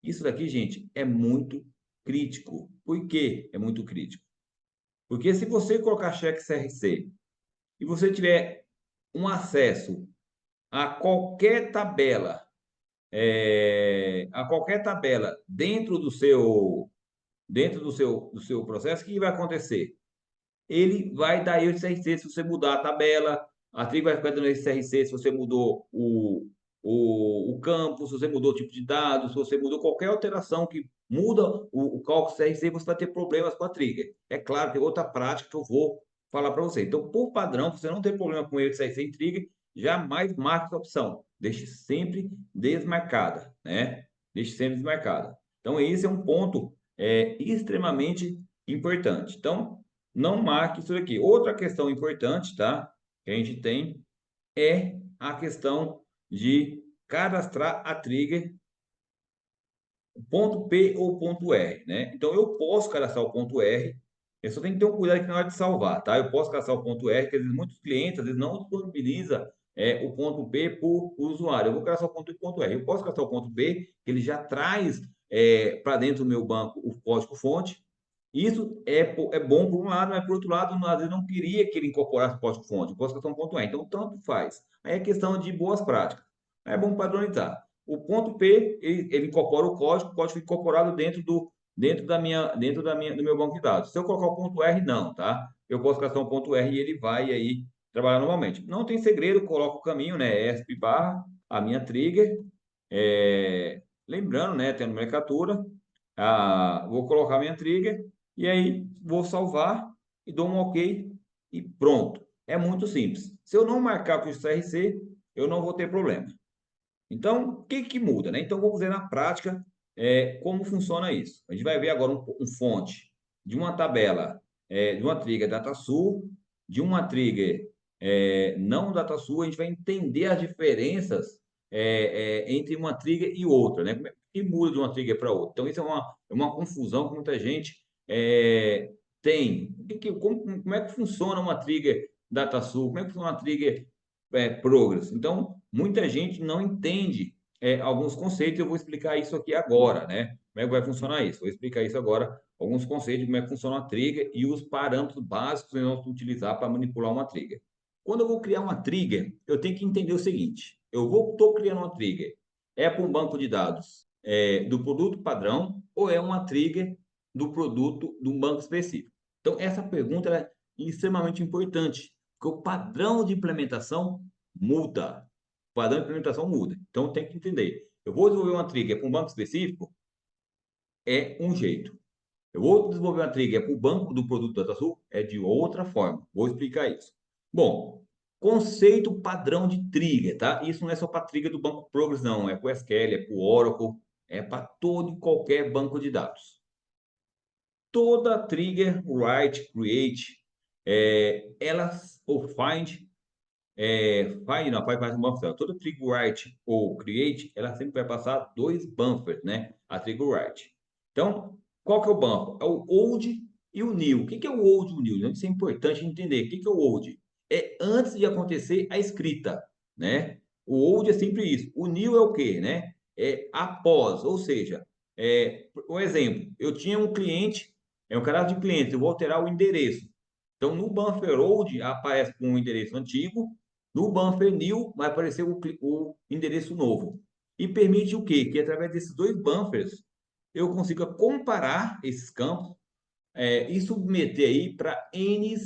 Isso daqui, gente, é muito crítico. Por que é muito crítico? Porque se você colocar cheque CRC e você tiver um acesso a qualquer tabela, dentro do seu processo, o que vai acontecer? Ele vai dar erro de CRC se você mudar a tabela, a trilha vai ficar dando erro de CRC se você mudou o campo, se você mudou o tipo de dados, se você mudou qualquer alteração que muda o cálculo CRC, você vai ter problemas com a trigger. É claro, tem outra prática que eu vou falar para você. Então, por padrão, você não tem problema com erro de CRC em trigger, jamais marque essa opção. Deixe sempre desmarcada, né? Deixe sempre desmarcada. Então, esse é um ponto extremamente importante. Então, não marque isso aqui. Outra questão importante, tá? Que a gente tem é a questão de cadastrar a trigger ponto P ou ponto R, né? Então eu posso cadastrar o ponto R, eu só tenho que ter um cuidado aqui na hora de salvar, tá? Eu posso cadastrar o ponto R, que às vezes muitos clientes às vezes não disponibiliza o ponto P por usuário. Eu vou cadastrar o ponto P e ponto R. Eu posso cadastrar o ponto P, que ele já traz para dentro do meu banco o código-fonte. Isso é bom por um lado, mas por outro lado, às vezes não queria que ele incorporasse o código-fonte. Eu posso cadastrar um ponto R. Então, tanto faz. Aí é questão de boas práticas. Aí é bom padronizar. O ponto P, ele incorpora o código fica incorporado dentro do meu banco de dados. Se eu colocar o ponto R, não, tá? Eu posso cadastrar um ponto R e ele vai aí trabalhar normalmente. Não tem segredo, coloco o caminho, né? ESP barra, a minha trigger. Lembrando, né? Tem a nomenclatura. Vou colocar a minha trigger e aí vou salvar e dou um OK e pronto. É muito simples. Se eu não marcar com o CRC, eu não vou ter problema. Então, o que que muda, né? Então, vamos ver na prática como funciona isso. A gente vai ver agora um fonte de uma tabela, de uma trigger DataSul, de uma trigger não DataSul, a gente vai entender as diferenças entre uma trigger e outra, né? Como é que muda de uma trigger para outra? Então, isso é uma confusão que muita gente tem. Como é que funciona uma trigger DataSul? Como é que funciona uma trigger Progress? Então, muita gente não entende alguns conceitos. Eu vou explicar isso aqui agora, né? Como é que vai funcionar isso? Vou explicar isso agora, alguns conceitos de como é que funciona a trigger e os parâmetros básicos que nós vamos utilizar para manipular uma trigger. Quando eu vou criar uma trigger, eu tenho que entender o seguinte: estou criando uma trigger, é para um banco de dados do produto padrão ou é uma trigger do produto de um banco específico? Então, essa pergunta é extremamente importante, porque o padrão de implementação muda. O padrão de implementação muda. Então, tem que entender. Eu vou desenvolver uma trigger para um banco específico, é um jeito. Eu vou desenvolver uma trigger para o banco do produto DataSul, é de outra forma. Vou explicar isso. Bom, conceito padrão de trigger, tá? Isso não é só para trigger do banco Progress, não. É para o SQL, é para o Oracle, é para todo e qualquer banco de dados. Toda trigger, write, create, elas, ou find não, faz mais um buffer. Toda trigger write ou create, ela sempre vai passar dois buffers, né? A trigger write. Então, qual que é o buffer? É o old e o new. O que que é o old e o new? Isso é importante entender. O que que é o old? É antes de acontecer a escrita, né? O old é sempre isso. O new é o quê, né? É após, ou seja, um exemplo, eu tinha um cliente, um cadastro de cliente, eu vou alterar o endereço. Então, no buffer old aparece com o endereço antigo, no buffer new vai aparecer o endereço novo. E permite o quê? Que através desses dois buffers eu consiga comparar esses campos e submeter aí para N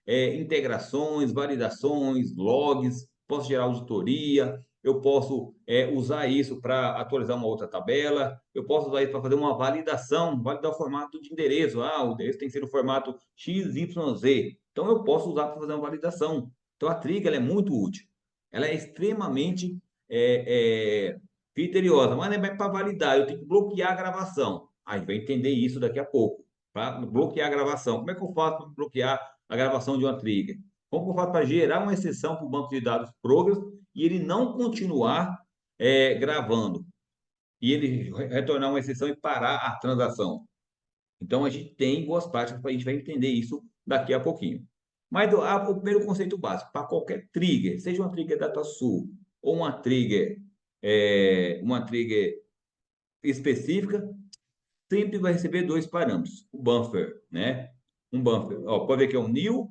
integrações, validações, logs, posso gerar auditoria, eu posso usar isso para atualizar uma outra tabela, eu posso usar isso para fazer uma validação, validar o formato de endereço. O endereço tem que ser no formato XYZ. Então, eu posso usar para fazer uma validação. Então, a trigger ela é muito útil. Ela é extremamente criteriosa, mas não é para validar, eu tenho que bloquear a gravação. A gente vai entender isso daqui a pouco para bloquear a gravação. Como é que eu faço para bloquear a gravação de uma trigger? Como que eu faço para gerar uma exceção para o banco de dados Progress e ele não continuar gravando, e ele retornar uma exceção e parar a transação. Então, a gente tem boas práticas, a gente vai entender isso daqui a pouquinho. Mas o primeiro conceito básico, para qualquer trigger, seja uma trigger DataSul ou uma trigger específica, sempre vai receber dois parâmetros. O buffer, né? Um buffer. Ó, pode ver que é um new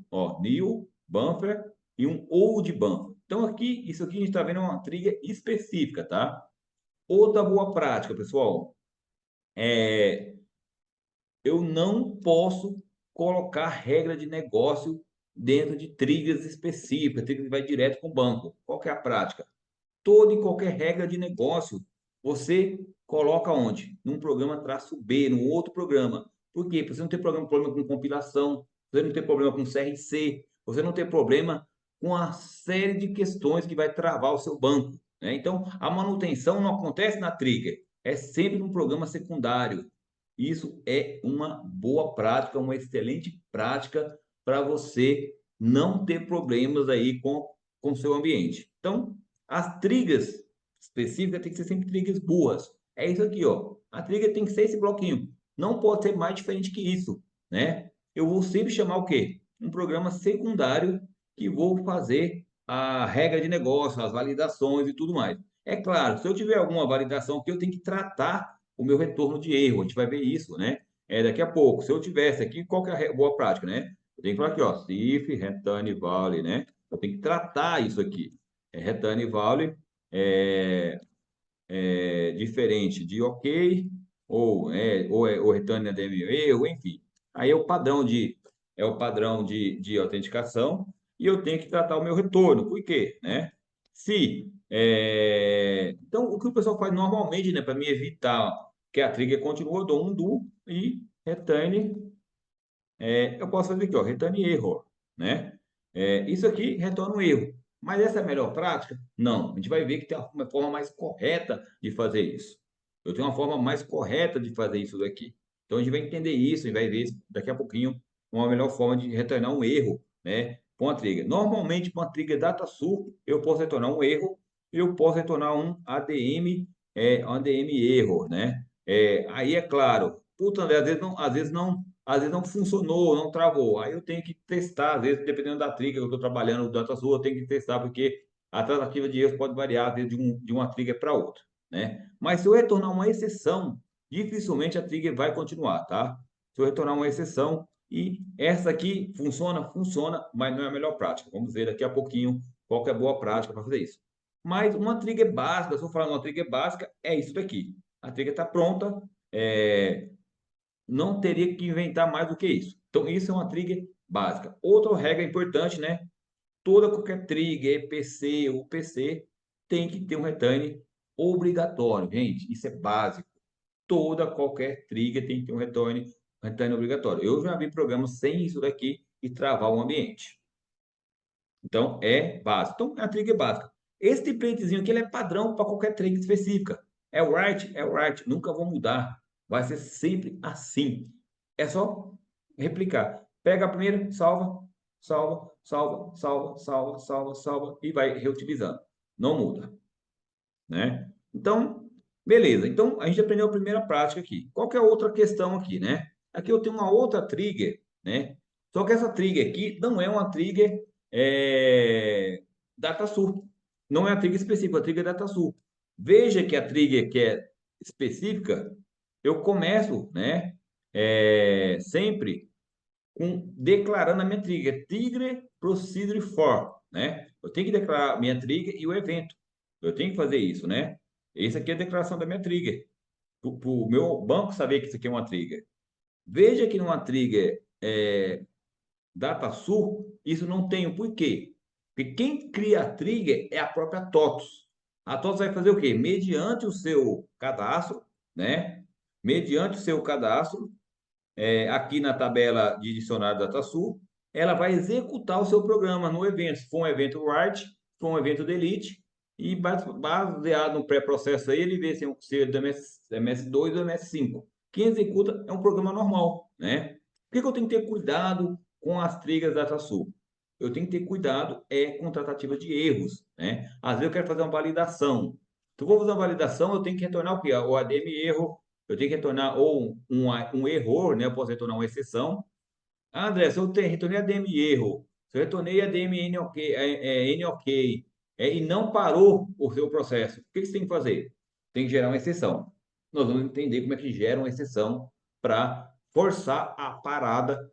buffer e um old buffer. Então, aqui, isso aqui a gente está vendo uma trigger específica, tá? Outra boa prática, pessoal, é eu não posso colocar regra de negócio dentro de triggers específicas, trigger que vai direto com o banco. Qual que é a prática? Toda e qualquer regra de negócio, você coloca onde? Num programa traço B, num outro programa. Por quê? Porque você não tem problema com compilação, você não tem problema com CRC, você não tem problema com a série de questões que vai travar o seu banco, né? Então, a manutenção não acontece na trigger, é sempre num programa secundário. Isso é uma boa prática, uma excelente prática para você não ter problemas aí com o seu ambiente. Então, as triggers específicas têm que ser sempre triggers boas. É isso aqui, ó. A trigger tem que ser esse bloquinho. Não pode ser mais diferente que isso, né? Eu vou sempre chamar o quê? Um programa secundário que vou fazer a regra de negócio, as validações e tudo mais. É claro, se eu tiver alguma validação que eu tenho que tratar o meu retorno de erro, a gente vai ver isso, né? Daqui a pouco. Se eu tivesse aqui, qual que é a boa prática, né? Eu tenho que falar aqui, ó, CIF, return value, né? Eu tenho que tratar isso aqui. Return value diferente de OK ou return ADM erro, enfim. Aí é o padrão de autenticação e eu tenho que tratar o meu retorno. Por quê, né? Então, o que o pessoal faz normalmente, né, para me evitar que a trigger continue, eu dou um do e return, eu posso fazer aqui, ó, return error, né? Isso aqui retorna um erro. Mas essa é a melhor prática? Não. A gente vai ver que tem uma forma mais correta de fazer isso. Eu tenho uma forma mais correta de fazer isso daqui. Então, a gente vai entender isso e vai ver daqui a pouquinho uma melhor forma de retornar um erro, né, com a trigger. Normalmente, com a trigger DataSul, eu posso retornar um erro, eu posso retornar um ADM error, né? Aí é claro, puta, André, às vezes não funcionou, não travou. Aí eu tenho que testar, às vezes, dependendo da trigger que eu estou trabalhando, do DataSul, eu tenho que testar, porque a tratativa de erros pode variar, às vezes, de uma trigger para outra, né? Mas se eu retornar uma exceção, dificilmente a trigger vai continuar, tá? Se eu retornar uma exceção, e essa aqui funciona, funciona, mas não é a melhor prática. Vamos ver daqui a pouquinho qual que é a boa prática para fazer isso. Mas uma trigger básica, se eu falar uma trigger básica, é isso daqui. A trigger está pronta, não teria que inventar mais do que isso. Então, isso é uma trigger básica. Outra regra importante, né? Toda qualquer trigger, EPC ou PC, tem que ter um return obrigatório, gente. Isso é básico. Toda qualquer trigger tem que ter um return obrigatório. Eu já vi programas sem isso daqui e travar o ambiente. Então, é básico. Então, é a trigger básica. Esse templatezinho aqui ele é padrão para qualquer trigger específica. É o write, é o write. Nunca vou mudar. Vai ser sempre assim. É só replicar. Pega a primeira, salva, salva, salva, salva, salva, salva, salva e vai reutilizando. Não muda, né? Então, beleza. Então, a gente aprendeu a primeira prática aqui. Qual que é a outra questão aqui, né? Aqui eu tenho uma outra trigger, né? Só que essa trigger aqui não é uma trigger DataSul. Não é a trigger específica, é a trigger DataSul. Veja que a trigger que é específica, eu começo, né? Sempre declarando a minha trigger procedure for, né? Eu tenho que declarar a minha trigger e o evento. Eu tenho que fazer isso, né? Essa aqui é a declaração da minha trigger. Para o meu banco saber que isso aqui é uma trigger. Veja que numa trigger DataSul, isso não tem o porquê. Porque quem cria a trigger é a própria TOTUS. A TOTUS vai fazer o quê? Mediante o seu cadastro, né? Mediante o seu cadastro, aqui na tabela de dicionário DataSul, ela vai executar o seu programa no evento. Se for um evento write, se for um evento delete, e baseado no pré-processo aí, ele vê se é do MS2 ou MS5. Quem executa é um programa normal, né? Por que eu tenho que ter cuidado com as triggers DataSul? eu tenho que ter cuidado com tratativa de erros, né? Às vezes eu quero fazer uma validação. Se eu vou fazer uma validação, eu tenho que retornar o quê? O ADM erro, eu tenho que retornar ou um erro, né? Eu posso retornar uma exceção. Ah, André, se eu retornei ADM erro, se eu retornei ADM N ok, N ok, e não parou o seu processo, o que que você tem que fazer? Tem que gerar uma exceção. Nós vamos entender como é que gera uma exceção para forçar a parada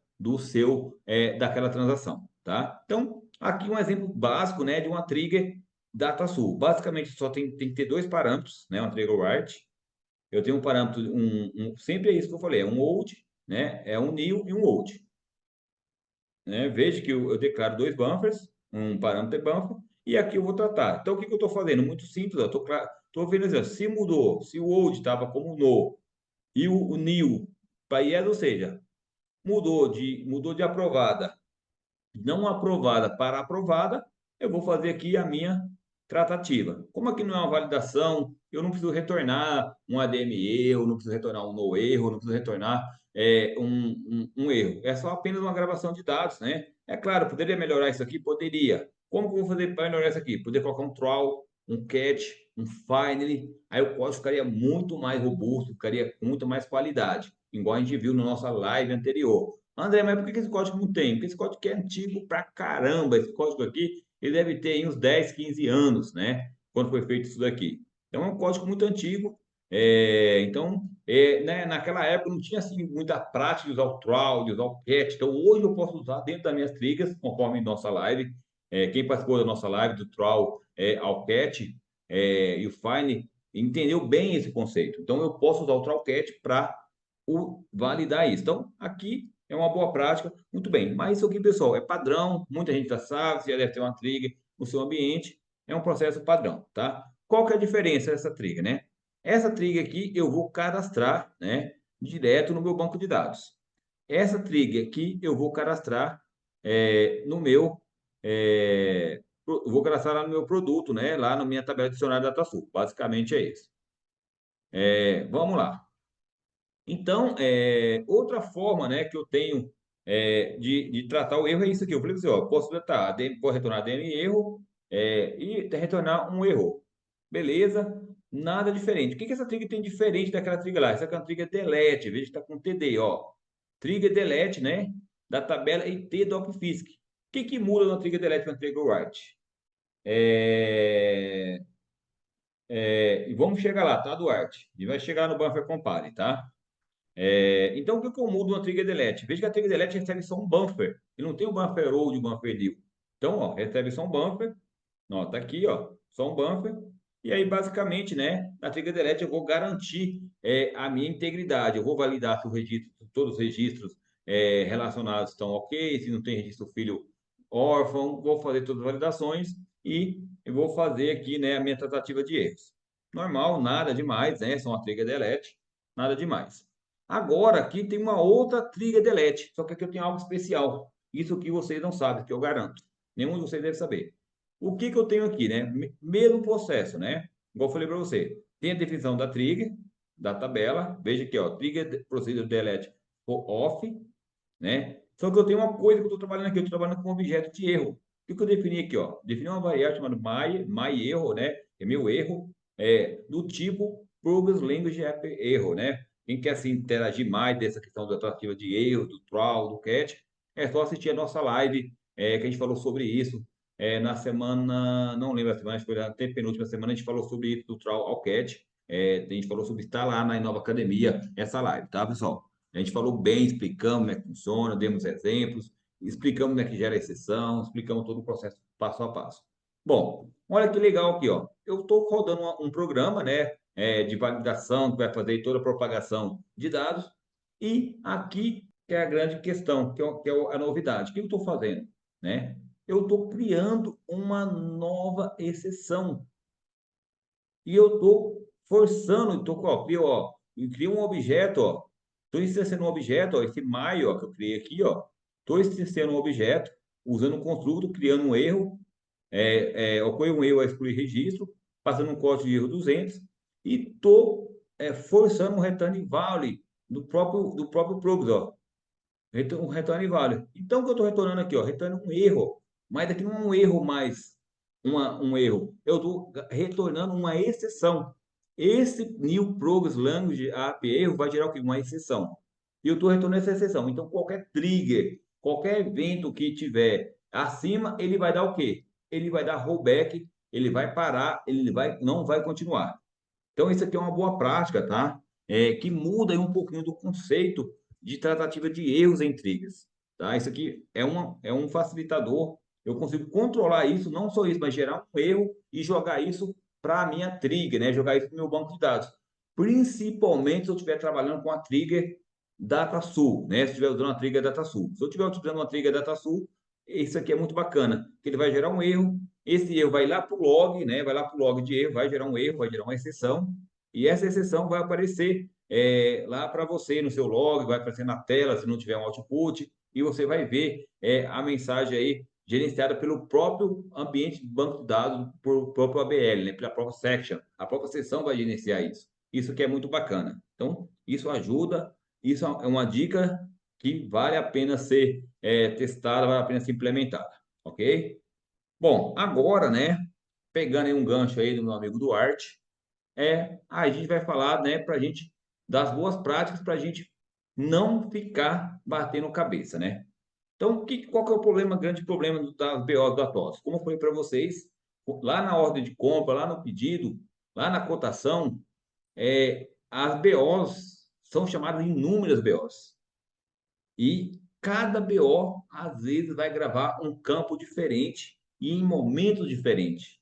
daquela transação, tá? Então, aqui um exemplo básico, né, de uma trigger DataSul. Basicamente, só tem que ter dois parâmetros, né, uma trigger write. Eu tenho um parâmetro, sempre é isso que eu falei, é um old, né, é um new e um old, né? Veja que eu declaro dois buffers, um parâmetro buffer, e aqui eu vou tratar. Então, o que que eu estou fazendo? Muito simples, eu estou vendo assim, ó, se mudou, se o old estava como no e o new para yes, ou seja, mudou de aprovada, não aprovada para aprovada, eu vou fazer aqui a minha tratativa. Como aqui não é uma validação, eu não preciso retornar um ADM erro, não preciso retornar um no erro, não preciso retornar um erro. É só apenas uma gravação de dados, né? É claro, poderia melhorar isso aqui? Poderia. Como que eu vou fazer para melhorar isso aqui? Poderia colocar um throw, um catch, um finally, aí o código ficaria muito mais robusto, ficaria com muito mais qualidade, igual a gente viu na nossa live anterior. André, mas por que esse código não tem? Porque esse código aqui é antigo pra caramba. Esse código aqui, ele deve ter aí uns 10, 15 anos, né? Quando foi feito isso daqui. Então, é um código muito antigo. Né, naquela época não tinha assim, muita prática de usar o throw, de usar o catch. Então, hoje eu posso usar dentro das minhas triggers, conforme nossa live. Quem participou da nossa live do throw ao catch e o find entendeu bem esse conceito. Então, eu posso usar o throw catch para validar isso. Então, aqui é uma boa prática, muito bem. Mas isso aqui, pessoal, é padrão, muita gente já sabe, você já deve ter uma trigger no seu ambiente, é um processo padrão, tá? Qual que é a diferença dessa trigger, né? Essa trigger aqui eu vou cadastrar, né, direto no meu banco de dados. Essa trigger aqui eu vou cadastrar no meu, vou cadastrar lá no meu produto, né, lá na minha tabela de dicionário da DataSul. Basicamente é isso. Vamos lá. Então, outra forma, né, que eu tenho de tratar o erro é isso aqui. Eu falei assim, ó, posso tratar, posso retornar ADM erro e retornar um erro. Beleza? Nada diferente. O que que essa trigger tem diferente daquela trigger lá? Essa aqui é uma trigger delete, veja que está com TD, ó. Trigger delete, né, da tabela IT docfisc. O que que muda na trigger delete para trigger write? E vamos chegar lá, tá, Duarte? E vai chegar no buffer compare, tá? Então, o que que eu mudo na trigger delete? Veja que a trigger delete recebe só um buffer. E não tem o buffer old e o buffer new. Então, ó, recebe só um buffer. Ó, tá aqui, ó, só um buffer. E aí, basicamente, né, na trigger delete eu vou garantir a minha integridade. Eu vou validar se o registro, todos os registros relacionados estão ok, se não tem registro filho órfão, vou fazer todas as validações e eu vou fazer aqui, né, a minha tratativa de erros. Normal, nada demais, né? Só uma trigger delete, nada demais. Agora, aqui tem uma outra trigger delete, só que aqui eu tenho algo especial. Isso que vocês não sabem, que eu garanto. Nenhum de vocês deve saber. O que que eu tenho aqui, né? Mesmo processo, né? Igual eu falei para você. Tem a definição da trigger, da tabela. Veja aqui, ó. Trigger procedure delete for off, né? Só que eu tenho uma coisa que eu estou trabalhando aqui. Eu estou trabalhando com objeto de erro. O que que eu defini aqui, ó? Defini uma variável chamada my erro, né? É meu erro, do tipo Progress Language App erro, né? Quem quer se interagir mais dessa questão da tratativa de erro, do throw, do catch, é só assistir a nossa live, que a gente falou sobre isso. Na semana, não lembro a semana, acho que foi até penúltima semana, a gente falou sobre isso do throw ao catch. A gente falou sobre estar lá na Inova Academia, essa live, tá, pessoal? A gente falou bem, explicamos como é que funciona, demos exemplos, explicamos como é que gera exceção, explicamos todo o processo passo a passo. Bom, olha que legal aqui, ó. Eu estou rodando um programa, né, de validação que vai fazer toda a propagação de dados. E aqui é a grande questão, que é a novidade. O que eu estou fazendo, né? Eu estou criando uma nova exceção. E eu estou forçando, eu criei um objeto, ó. Estou exercendo um objeto, ó, esse maio, ó, que eu criei aqui, ó. Estou exercendo um objeto, usando um construto, criando um erro, ocorreu um erro a excluir registro, passando um código de erro 200 e estou forçando um return value do próprio programa, ó. Um return value. Então, o que eu estou retornando aqui, ó, retorna um erro. Mas aqui não é um erro mais um erro. Eu estou retornando uma exceção. Esse New Progress Language API erro vai gerar o quê? Uma exceção. E eu estou retornando essa exceção. Então, qualquer trigger, qualquer evento que tiver acima, ele vai dar o quê? Ele vai dar rollback, ele vai parar, não vai continuar. Então, isso aqui é uma boa prática, tá? Que muda aí um pouquinho do conceito de tratativa de erros em triggers, tá? Isso aqui é um facilitador. Eu consigo controlar isso, não só isso, mas gerar um erro e jogar isso para a minha trigger, né? Jogar isso para o meu banco de dados. Principalmente se eu estiver trabalhando com a trigger DataSul, né? Se estiver usando a trigger DataSul. Se eu estiver utilizando uma trigger DataSul, isso aqui é muito bacana, que ele vai gerar um erro, esse erro vai lá para o log, né? Vai lá para o log de erro, vai gerar um erro, vai gerar uma exceção, e essa exceção vai aparecer lá para você no seu log, vai aparecer na tela se não tiver um output, e você vai ver a mensagem aí gerenciada pelo próprio ambiente de banco de dados, por próprio ABL, né? Pela própria section. A própria seção vai gerenciar isso. Isso que é muito bacana. Então, isso ajuda, isso é uma dica que vale a pena ser testada, vale a pena ser implementada, ok? Bom, agora, né, pegando aí um gancho aí do meu amigo Duarte, a gente vai falar, né, para a gente das boas práticas para a gente não ficar batendo cabeça, né? Então, qual que é o problema, grande problema das BOs da TOS? Como eu falei para vocês, lá na ordem de compra, lá no pedido, lá na cotação, as BOs são chamadas de inúmeras BOs. E cada BO, às vezes, vai gravar um campo diferente e em momentos diferentes.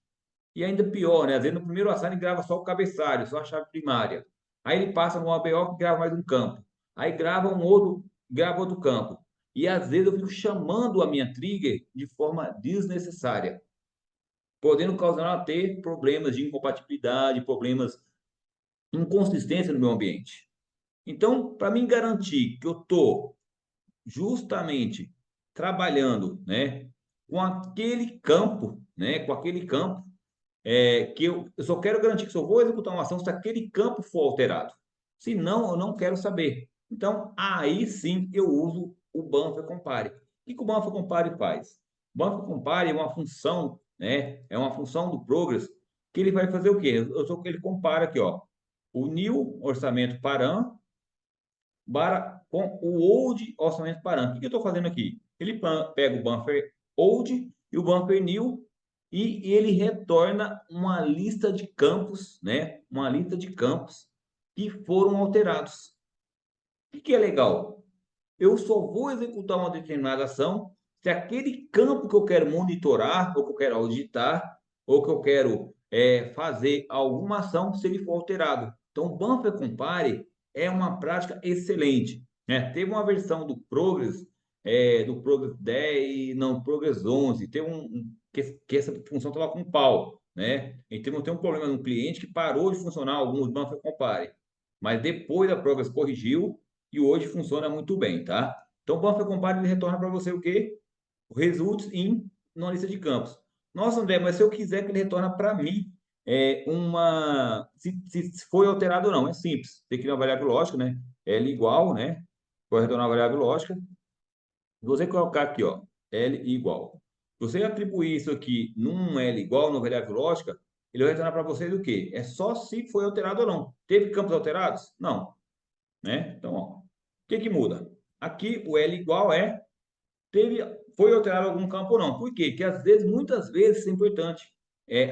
E ainda pior, né? Às vezes no primeiro assign ele grava só o cabeçalho, só a chave primária. Aí ele passa no ABO que grava mais um campo. Aí grava outro campo. E às vezes eu fico chamando a minha trigger de forma desnecessária, podendo causar até problemas de incompatibilidade, problemas de inconsistência no meu ambiente. Então, para mim garantir que eu estou justamente trabalhando, né, com aquele campo, né, com aquele campo que eu só quero garantir que só vou executar uma ação se aquele campo for alterado. Se não, eu não quero saber. Então, aí sim eu uso o Buffer Compare. O que o Buffer Compare faz? O Buffer Compare é uma função, né? É uma função do Progress que ele vai fazer o quê? Ele compara aqui, ó, o new orçamento param com o old orçamento param. O que eu estou fazendo aqui? Ele pega o buffer old e o buffer new e ele retorna uma lista de campos, né? Uma lista de campos que foram alterados. O que é legal? Eu só vou executar uma determinada ação se aquele campo que eu quero monitorar, ou que eu quero auditar, ou que eu quero fazer alguma ação, se ele for alterado. Então, o Buffer Compare é uma prática excelente, né? Teve uma versão do Progress 10, não, Progress 11, teve que essa função estava com pau, né? Então, tem um problema no cliente que parou de funcionar alguns Buffer Compare. Mas depois a Progress corrigiu e hoje funciona muito bem, tá? Então, o Buffer Compare ele retorna para você o quê? O results in numa lista de campos. Nossa, André, mas se eu quiser que ele retorne para mim se foi alterado ou não, é simples. Tem que ir na variável lógica, né? L igual, né? Vai retornar a variável lógica. Se você colocar aqui, ó, L igual. Se você atribuir isso aqui num L igual, numa variável lógica, ele vai retornar para você do quê? É só se foi alterado ou não. Teve campos alterados? Não, né? Então, ó, o que muda? Aqui o L igual teve, foi alterado algum campo ou não. Por quê? Porque às vezes, muitas vezes, isso é importante.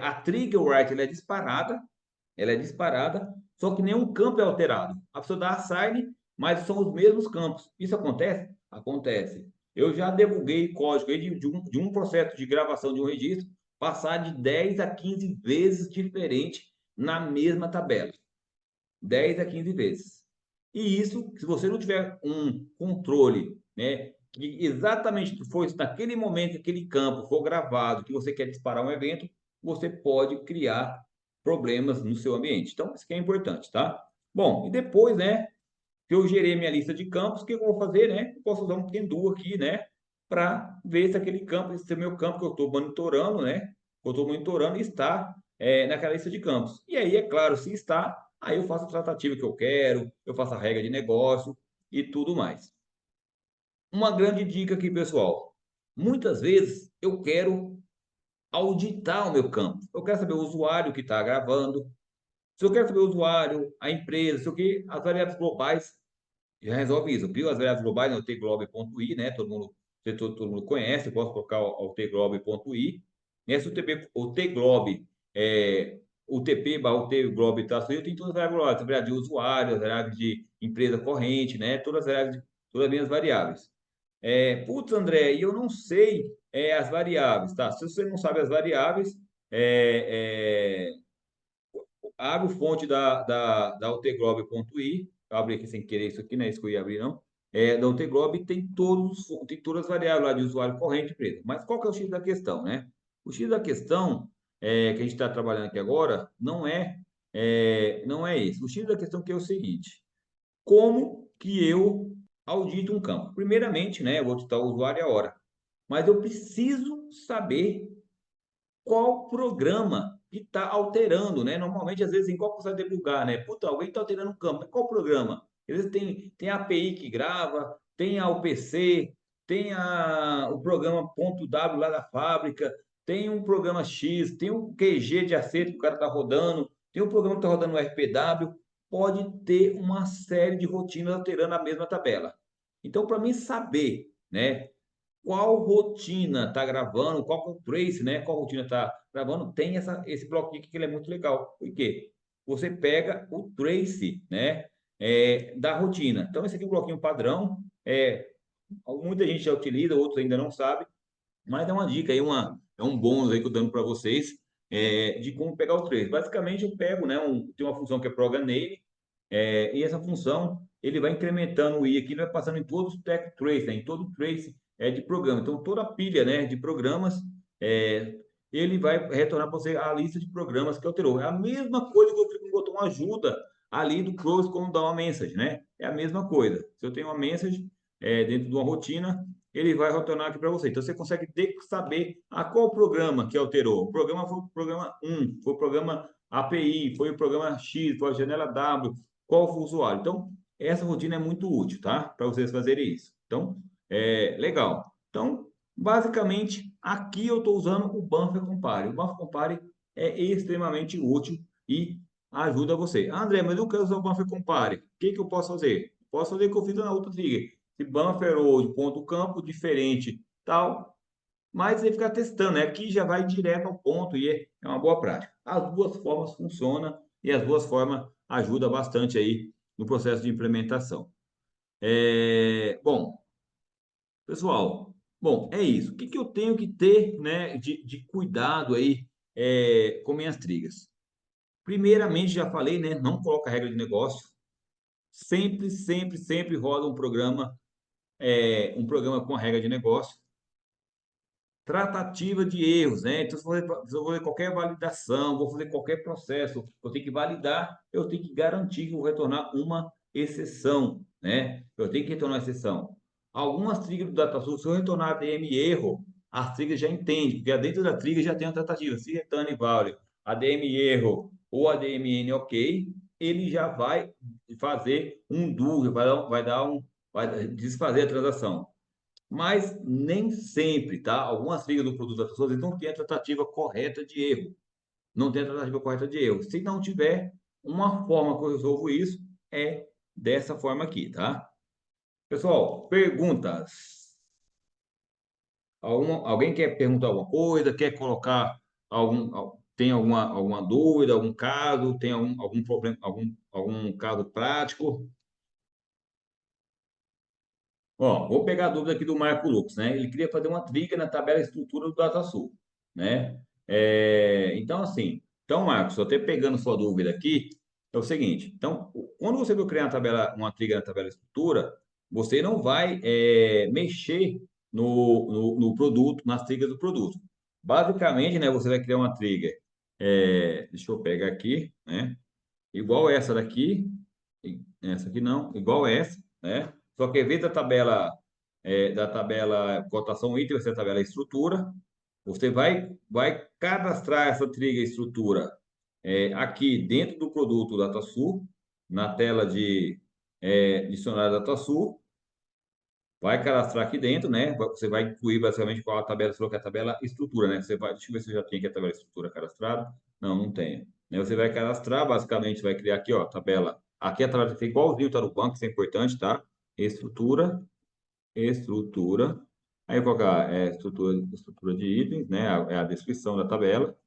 A trigger write ela é disparada, só que nenhum campo é alterado. A pessoa dá assign, mas são os mesmos campos. Isso acontece? Acontece. Eu já debuguei código de um processo de gravação de um registro passar de 10 a 15 vezes diferente na mesma tabela. 10 a 15 vezes. E isso, se você não tiver um controle, né, que exatamente foi naquele momento que aquele campo for gravado, que você quer disparar um evento, você pode criar problemas no seu ambiente. Então, isso que é importante, tá? Bom, e depois, né, que eu gerei minha lista de campos, o que eu vou fazer, né? Eu posso usar um Kendu aqui, né, para ver se aquele campo, esse é o meu campo que eu estou monitorando, né? Eu estou monitorando está naquela lista de campos. E aí, é claro, se está, aí eu faço a tratativa que eu quero, eu faço a regra de negócio e tudo mais. Uma grande dica aqui, pessoal. Muitas vezes eu quero auditar o meu campo. Eu quero saber o usuário que está gravando. Se eu quero saber o usuário, a empresa, se eu quero, as variáveis globais já resolve isso, viu? As variáveis globais no tglobe.i, né? Todo mundo conhece, eu posso colocar o tglobe.i. Né? Se o tglobe, o TP, o tglobe está suído, tem todas as variáveis globais, as variáveis de usuário, as variáveis de empresa corrente, né? Todas as variáveis, todas as minhas variáveis. Putz, André, e eu não sei as variáveis, tá? Se você não sabe as variáveis, é, abre o fonte da utglobe.i. Eu abri aqui sem querer isso aqui, não é isso que eu ia abrir, não. Da utglobe tem todas as variáveis lá de usuário corrente empresa. Mas qual que é o X da questão, né? O X da questão que a gente está trabalhando aqui agora não é esse. O X da questão que é o seguinte: como que eu audito um campo? Primeiramente, né, eu vou auditar o usuário e a hora. Mas eu preciso saber qual programa que está alterando, né? Normalmente, às vezes, em qual você vai debugar, né? Puta, alguém está alterando o campo. Mas qual programa? Às vezes tem a API que grava, tem a UPC, tem o programa .w lá da fábrica, tem um programa X, tem um QG de acerto que o cara está rodando, tem um programa que está rodando no RPW. Pode ter uma série de rotinas alterando a mesma tabela. Então, para mim saber, né? Qual rotina está gravando, qual é o trace, né? Qual rotina está gravando, tem esse bloquinho aqui que ele é muito legal. Por quê? Você pega o trace, né? Da rotina. Então, esse aqui é um bloquinho padrão. Muita gente já utiliza, outros ainda não sabe, mas é uma dica aí, é um bônus aí que eu tô dando para vocês de como pegar o trace. Basicamente, eu pego, né? Tem uma função que é program name, e essa função, ele vai incrementando o i aqui, ele vai passando em todos os tech trace, né? Em todo o trace de programa. Então, toda a pilha, né, de programas, é, ele vai retornar para você a lista de programas que alterou. É a mesma coisa que eu clico no botão ajuda ali do close quando dá uma message, né? É a mesma coisa. Se eu tenho uma message dentro de uma rotina, ele vai retornar aqui para você. Então, você consegue saber qual programa que alterou. O programa foi o programa 1, foi o programa API, foi o programa X, foi a janela W, qual foi o usuário. Então, essa rotina é muito útil, tá? Para vocês fazerem isso. Então, legal. Então, basicamente, aqui eu estou usando o Buffer Compare. O Buffer Compare é extremamente útil e ajuda você. André, mas eu quero usar o Buffer Compare. O que que eu posso fazer? Posso fazer o que eu fiz na outra trigger. Se buffer ou de ponto campo diferente, tal, mas você fica testando, né? Aqui já vai direto ao ponto e é uma boa prática. As duas formas funcionam e as duas formas ajudam bastante aí no processo de implementação. Bom, pessoal, bom, é isso. O que que eu tenho que ter, né, de cuidado aí com minhas triggers? Primeiramente, já falei, né? Não coloca regra de negócio. Sempre, sempre, sempre roda um programa com a regra de negócio. Tratativa de erros, né? Então, se eu vou fazer qualquer validação, vou fazer qualquer processo, eu tenho que validar, eu tenho que garantir que eu vou retornar uma exceção, né? Eu tenho que retornar uma exceção. Algumas triggers do DataSource, se eu retornar ADM erro, a trigger já entende, porque dentro da trigger já tem a tratativa. Se return value, ADM erro ou ADMN ok, ele já vai fazer um do, vai desfazer a transação, mas nem sempre, tá? Algumas ligas do produto das pessoas não tem a tratativa correta de erro. Não tem a tratativa correta de erro. Se não tiver, uma forma que eu resolvo isso é dessa forma aqui, tá? Pessoal, perguntas. Alguém quer perguntar alguma coisa? Quer colocar tem alguma dúvida, algum caso? Tem algum problema, algum caso prático? Ó, vou pegar a dúvida aqui do Marco Lux, né? Ele queria fazer uma trilha na tabela estrutura do DataSul, né? Então, assim, então, Marcos, até pegando sua dúvida aqui, é o seguinte: então, quando você for criar uma trilha na tabela estrutura, você não vai mexer no produto, nas trilhas do produto. Basicamente, né, você vai criar uma trilha, deixa eu pegar aqui, né? Igual essa daqui, essa aqui não, igual essa, né? Só que em vez da tabela cotação item, vai ser a tabela estrutura. Você vai cadastrar essa trilha estrutura aqui dentro do produto DataSul, na tela de dicionário DataSul. vai cadastrar aqui dentro, né? Você vai incluir basicamente qual a tabela, você falou que é a tabela estrutura, né? Você vai, deixa eu ver se eu já tenho aqui a tabela estrutura cadastrada. Não, não tenho. Né? Você vai cadastrar, basicamente, vai criar aqui, ó, tabela. Aqui a tabela tem que ser igualzinho, tá no banco, isso é importante, tá? Estrutura, estrutura. Aí colocar estrutura de itens, né? É a descrição da tabela.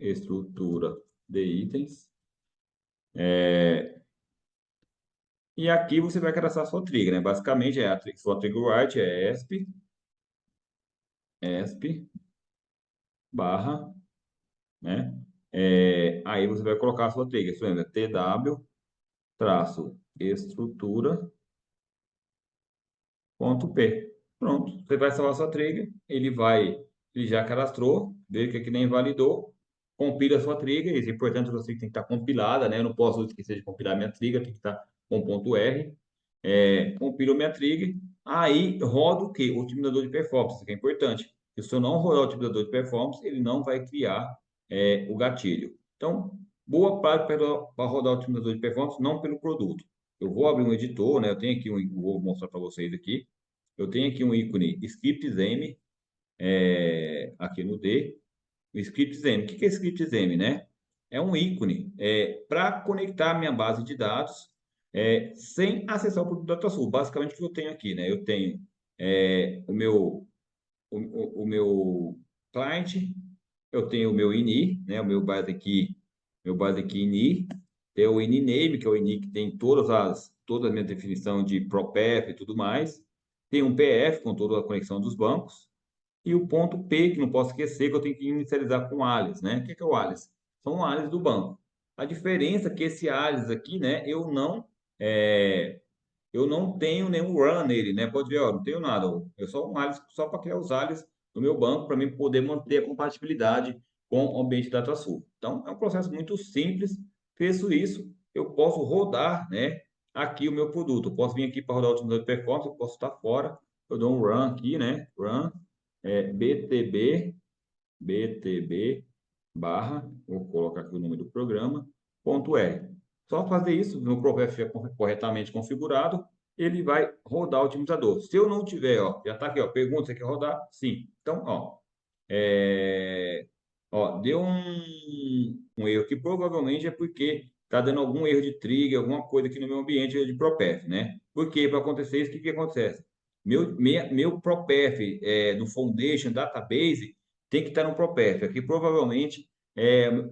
Estrutura de itens. E aqui você vai cadastrar a sua trigger, né? Basicamente, sua trigger write é ESP barra, né? Aí você vai colocar a sua trigger. Você lembra? TW traço estrutura ponto P. Pronto. Você vai salvar a sua trigger. Ele já cadastrou, vê que aqui nem validou. Compila a sua trigger. Isso é importante, você tem que estar compilada, né? Eu não posso esquecer de compilar minha trigger, tem que estar com ponto R. Compilo minha trigger. Aí roda o quê? O otimizador de performance, isso que é importante. Se eu não rodar o otimizador de performance, ele não vai criar o gatilho. Então, boa parte para rodar o otimizador de performance, não pelo produto. Eu vou abrir um editor, né? Eu tenho aqui vou mostrar para vocês aqui. Eu tenho aqui um ícone ScriptZM, aqui no D. O ScriptZM. O que é ScriptZM, né? É um ícone para conectar a minha base de dados sem acessar o produto DataSul. Basicamente, o que eu tenho aqui, né? Eu tenho o meu client, eu tenho o meu ini, né? O meu base aqui ini, tem o ininame, que é o ini que tem toda a minha definição de ProPath e tudo mais. Tem um PF com toda a conexão dos bancos. E o ponto P, que não posso esquecer, que eu tenho que inicializar com alias, né? O que é o alias? São alias do banco. A diferença é que esse alias aqui, né? Eu não tenho nenhum run nele, né? Pode ver, ó, não tenho nada. Eu só um alias só para criar os alias do meu banco para mim poder manter a compatibilidade com o ambiente DataSul. Então, é um processo muito simples. Feito isso, eu posso rodar, né? Aqui o meu produto. Eu posso vir aqui para rodar o otimizador de performance, eu posso estar fora. Eu dou um run aqui, né? Run BTB barra, vou colocar aqui o nome do programa, ponto R. Só fazer isso, no ProPath corretamente configurado, ele vai rodar o otimizador. Se eu não tiver, ó, já está aqui, ó, pergunta, você quer rodar? Sim. Então, deu um erro que provavelmente é porque está dando algum erro de trigger, alguma coisa aqui no meu ambiente de ProPath, né? Porque para acontecer isso, o que acontece? Meu ProPath no Foundation Database tem que estar no ProPath. Aqui provavelmente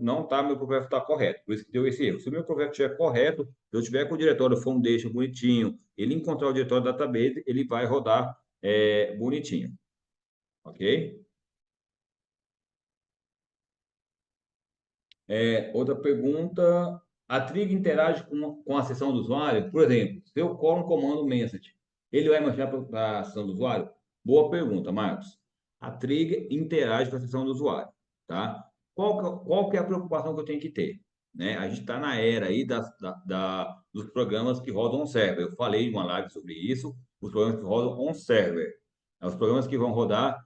não está, meu ProPath está correto. Por isso que deu esse erro. Se o meu ProPath estiver correto, se eu tiver com o diretório Foundation bonitinho, ele encontrar o diretório Database, ele vai rodar bonitinho. Ok? Outra pergunta. A trig interage com a sessão do usuário? Por exemplo, se eu colo um comando message, ele vai mostrar para a sessão do usuário? Boa pergunta, Marcos. A trig interage com a sessão do usuário, tá? Qual que é a preocupação que eu tenho que ter? Né? A gente está na era aí dos programas que rodam on server. Eu falei em uma live sobre isso, os programas que rodam on server. Os programas que vão rodar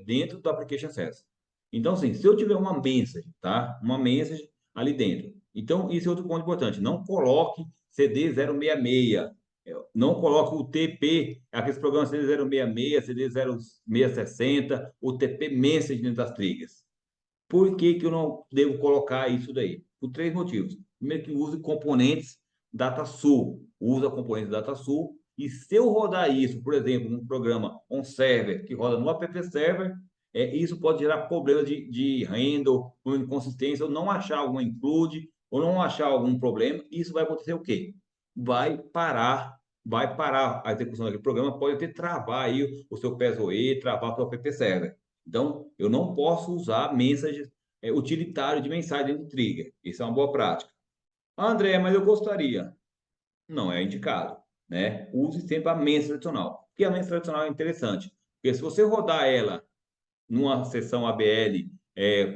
dentro do Application Access. Então, assim, se eu tiver uma message, tá? Uma message ali dentro. Então, isso é outro ponto importante. Não coloque CD 066. Não coloque o TP, aqueles programas CD 066, CD 0660, o TP Message dentro das triggers. Por que que eu não devo colocar isso daí? Por três motivos. Primeiro, que use componentes DataSul. Usa componentes DataSul. E se eu rodar isso, por exemplo, num programa on server que roda no app server, isso pode gerar problemas de handle, com inconsistência, ou não achar alguma include, ou não achar algum problema. Isso vai acontecer o quê? Vai parar a execução daquele programa, pode até travar aí o seu PSOE, travar o seu app server. Então, eu não posso usar mensagens utilitário de mensagem dentro do trigger. Isso é uma boa prática. André, mas eu gostaria. Não é indicado, né? Use sempre a mensagem tradicional. Porque a mensagem tradicional é interessante. Porque se você rodar ela numa sessão ABL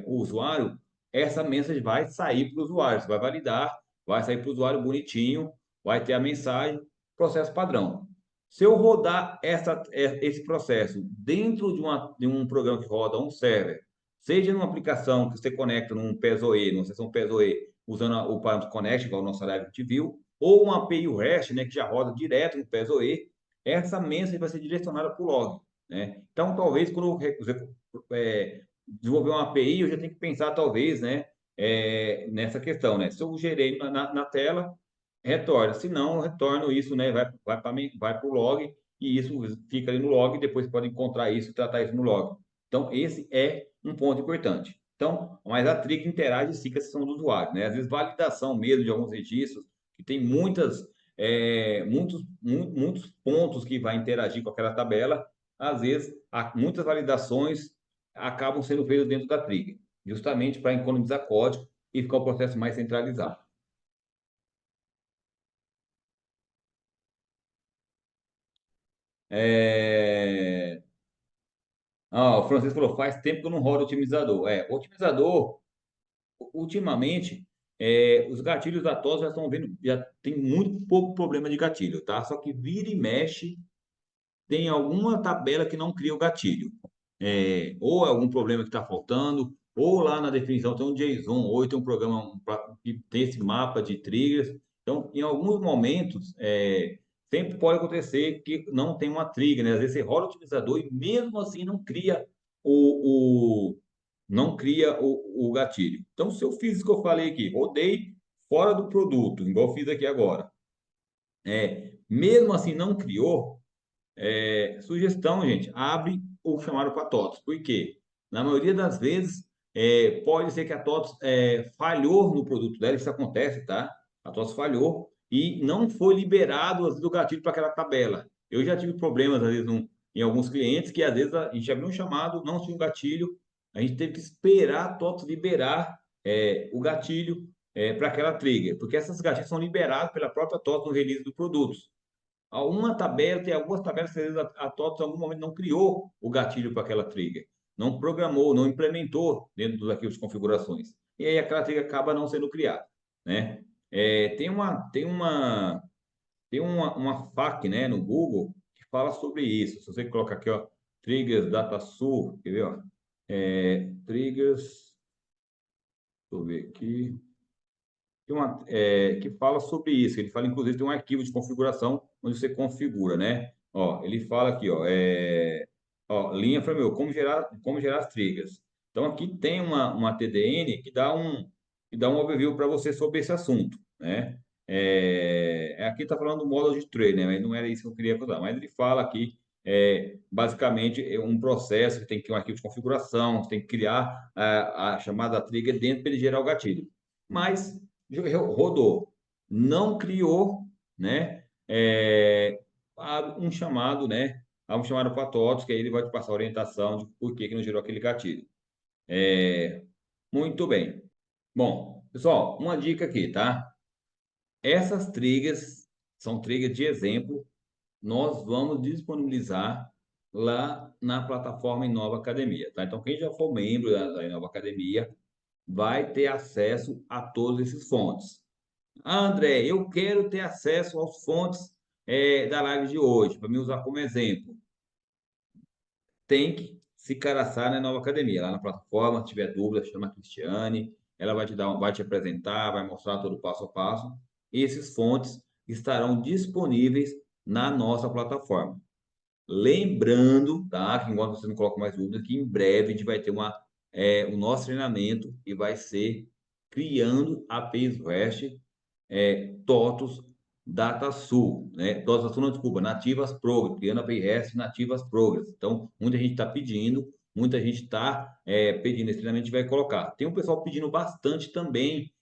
o usuário, essa mensagem vai sair para o usuário. Você vai validar, vai sair para o usuário bonitinho, vai ter a mensagem, processo padrão. Se eu rodar esse processo dentro de um programa que roda um server, seja numa aplicação que você conecta num PSOE, numa sessão PSOE, usando o parâmetro Connect, igual a nossa live que viu, ou uma API REST, né, que já roda direto no PES-OE, essa mensagem vai ser direcionada para o log, né? Então, talvez, quando eu desenvolver uma API, eu já tenho que pensar, talvez, né, nessa questão, né? Se eu gerei na tela, retorna. Se não, eu retorno isso, né? Vai para o log e isso fica ali no log. Depois você pode encontrar isso e tratar isso no log. Então, esse é um ponto importante. Então, mas a trig interage sim com a sessão do usuário, né? Às vezes, validação mesmo de alguns registros, que tem muitos pontos que vai interagir com aquela tabela. Às vezes, muitas validações acabam sendo feitas dentro da trig, justamente para economizar código e ficar o processo mais centralizado. É... o Francisco falou, faz tempo que eu não rodo otimizador. O otimizador, ultimamente, os gatilhos da TOS já estão vendo, já tem muito pouco problema de gatilho, tá? Só que vira e mexe, tem alguma tabela que não cria o gatilho. Ou é algum problema que está faltando, ou lá na definição tem um JSON, ou tem um programa que tem esse mapa de triggers. Então, em alguns momentos, sempre pode acontecer que não tem uma trigger, né? Às vezes você roda o otimizador e mesmo assim não cria o gatilho. Então, se eu fiz isso que eu falei aqui, rodei fora do produto, igual eu fiz aqui agora, mesmo assim não criou, sugestão, gente, abre o chamado para TOTS. Por quê? Na maioria das vezes, pode ser que a TOTS falhou no produto dela, isso acontece, tá? A TOTS falhou e não foi liberado, às vezes, o gatilho para aquela tabela. Eu já tive problemas, às vezes, em alguns clientes, que às vezes a gente abriu um chamado, não tinha um gatilho, a gente teve que esperar a TOTS liberar o gatilho para aquela trigger, porque essas gatilhos são liberados pela própria TOTS no release do produto. Tem algumas tabelas que às vezes a TOTS em algum momento não criou o gatilho para aquela trigger, não programou, não implementou dentro dos arquivos de configurações. E aí aquela trigger acaba não sendo criada, né? Tem uma FAQ, né, no Google que fala sobre isso. Se você colocar aqui, ó, triggers DataSur, quer ver, ó? Triggers, deixa eu ver aqui. Que fala sobre isso. Ele fala, inclusive, tem um arquivo de configuração onde você configura, né? Ó, ele fala aqui, linha framework, como gerar as triggers. Então, aqui tem uma TDN que dá um overview para você sobre esse assunto, né? Aqui está falando do model de trade, né? Mas não era isso que eu queria falar. Mas ele fala aqui, basicamente, é um processo que tem que ter um arquivo de configuração, você tem que criar a chamada trigger dentro para ele gerar o gatilho. Mas rodou, não criou, né? Um chamado, né? Há um chamado para TOTS, que aí ele vai te passar a orientação de por que não gerou aquele gatilho. Muito bem. Bom, pessoal, uma dica aqui, tá? Essas triggers são triggers de exemplo. Nós vamos disponibilizar lá na plataforma Inova Academia, tá? Então, quem já for membro da Inova Academia vai ter acesso a todos esses fontes. André, eu quero ter acesso aos fontes da live de hoje, para me usar como exemplo. Tem que se cadastrar na Nova Academia, lá na plataforma. Se tiver dúvida, chama a Cristiane, ela vai te apresentar, vai mostrar todo o passo a passo. Esses fontes estarão disponíveis na nossa plataforma. Lembrando, tá, que enquanto você não coloca mais dúvida, que em breve a gente vai ter o nosso treinamento e vai ser criando APIs REST TOTUS DataSul, né? TOTUS DataSul, não, desculpa, Nativas Progress, criando a PRS Nativas Progress. Então, muita gente está pedindo, muita gente está pedindo esse treinamento, a gente vai colocar. Tem um pessoal pedindo bastante também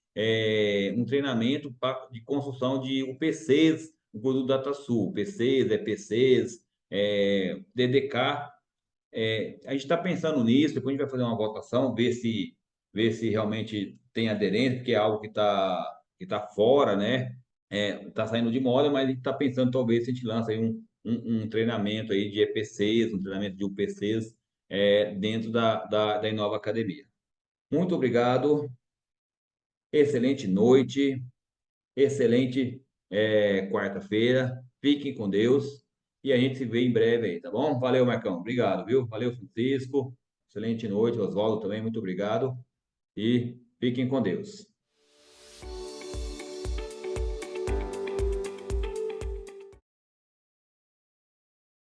um treinamento de construção de UPCs no produto DataSul, PCs, EPCs, DDK. A gente está pensando nisso, depois a gente vai fazer uma votação, ver se realmente tem aderência, porque é algo que tá fora, né? Tá saindo de moda, mas a gente está pensando talvez se a gente lança aí um treinamento aí de EPCs, um treinamento de UPCs dentro da Inova Academia. Muito obrigado, excelente noite, excelente quarta-feira, fiquem com Deus e a gente se vê em breve aí, tá bom? Valeu, Marcão, obrigado, viu? Valeu, Francisco, excelente noite, Oswaldo também, muito obrigado e fiquem com Deus.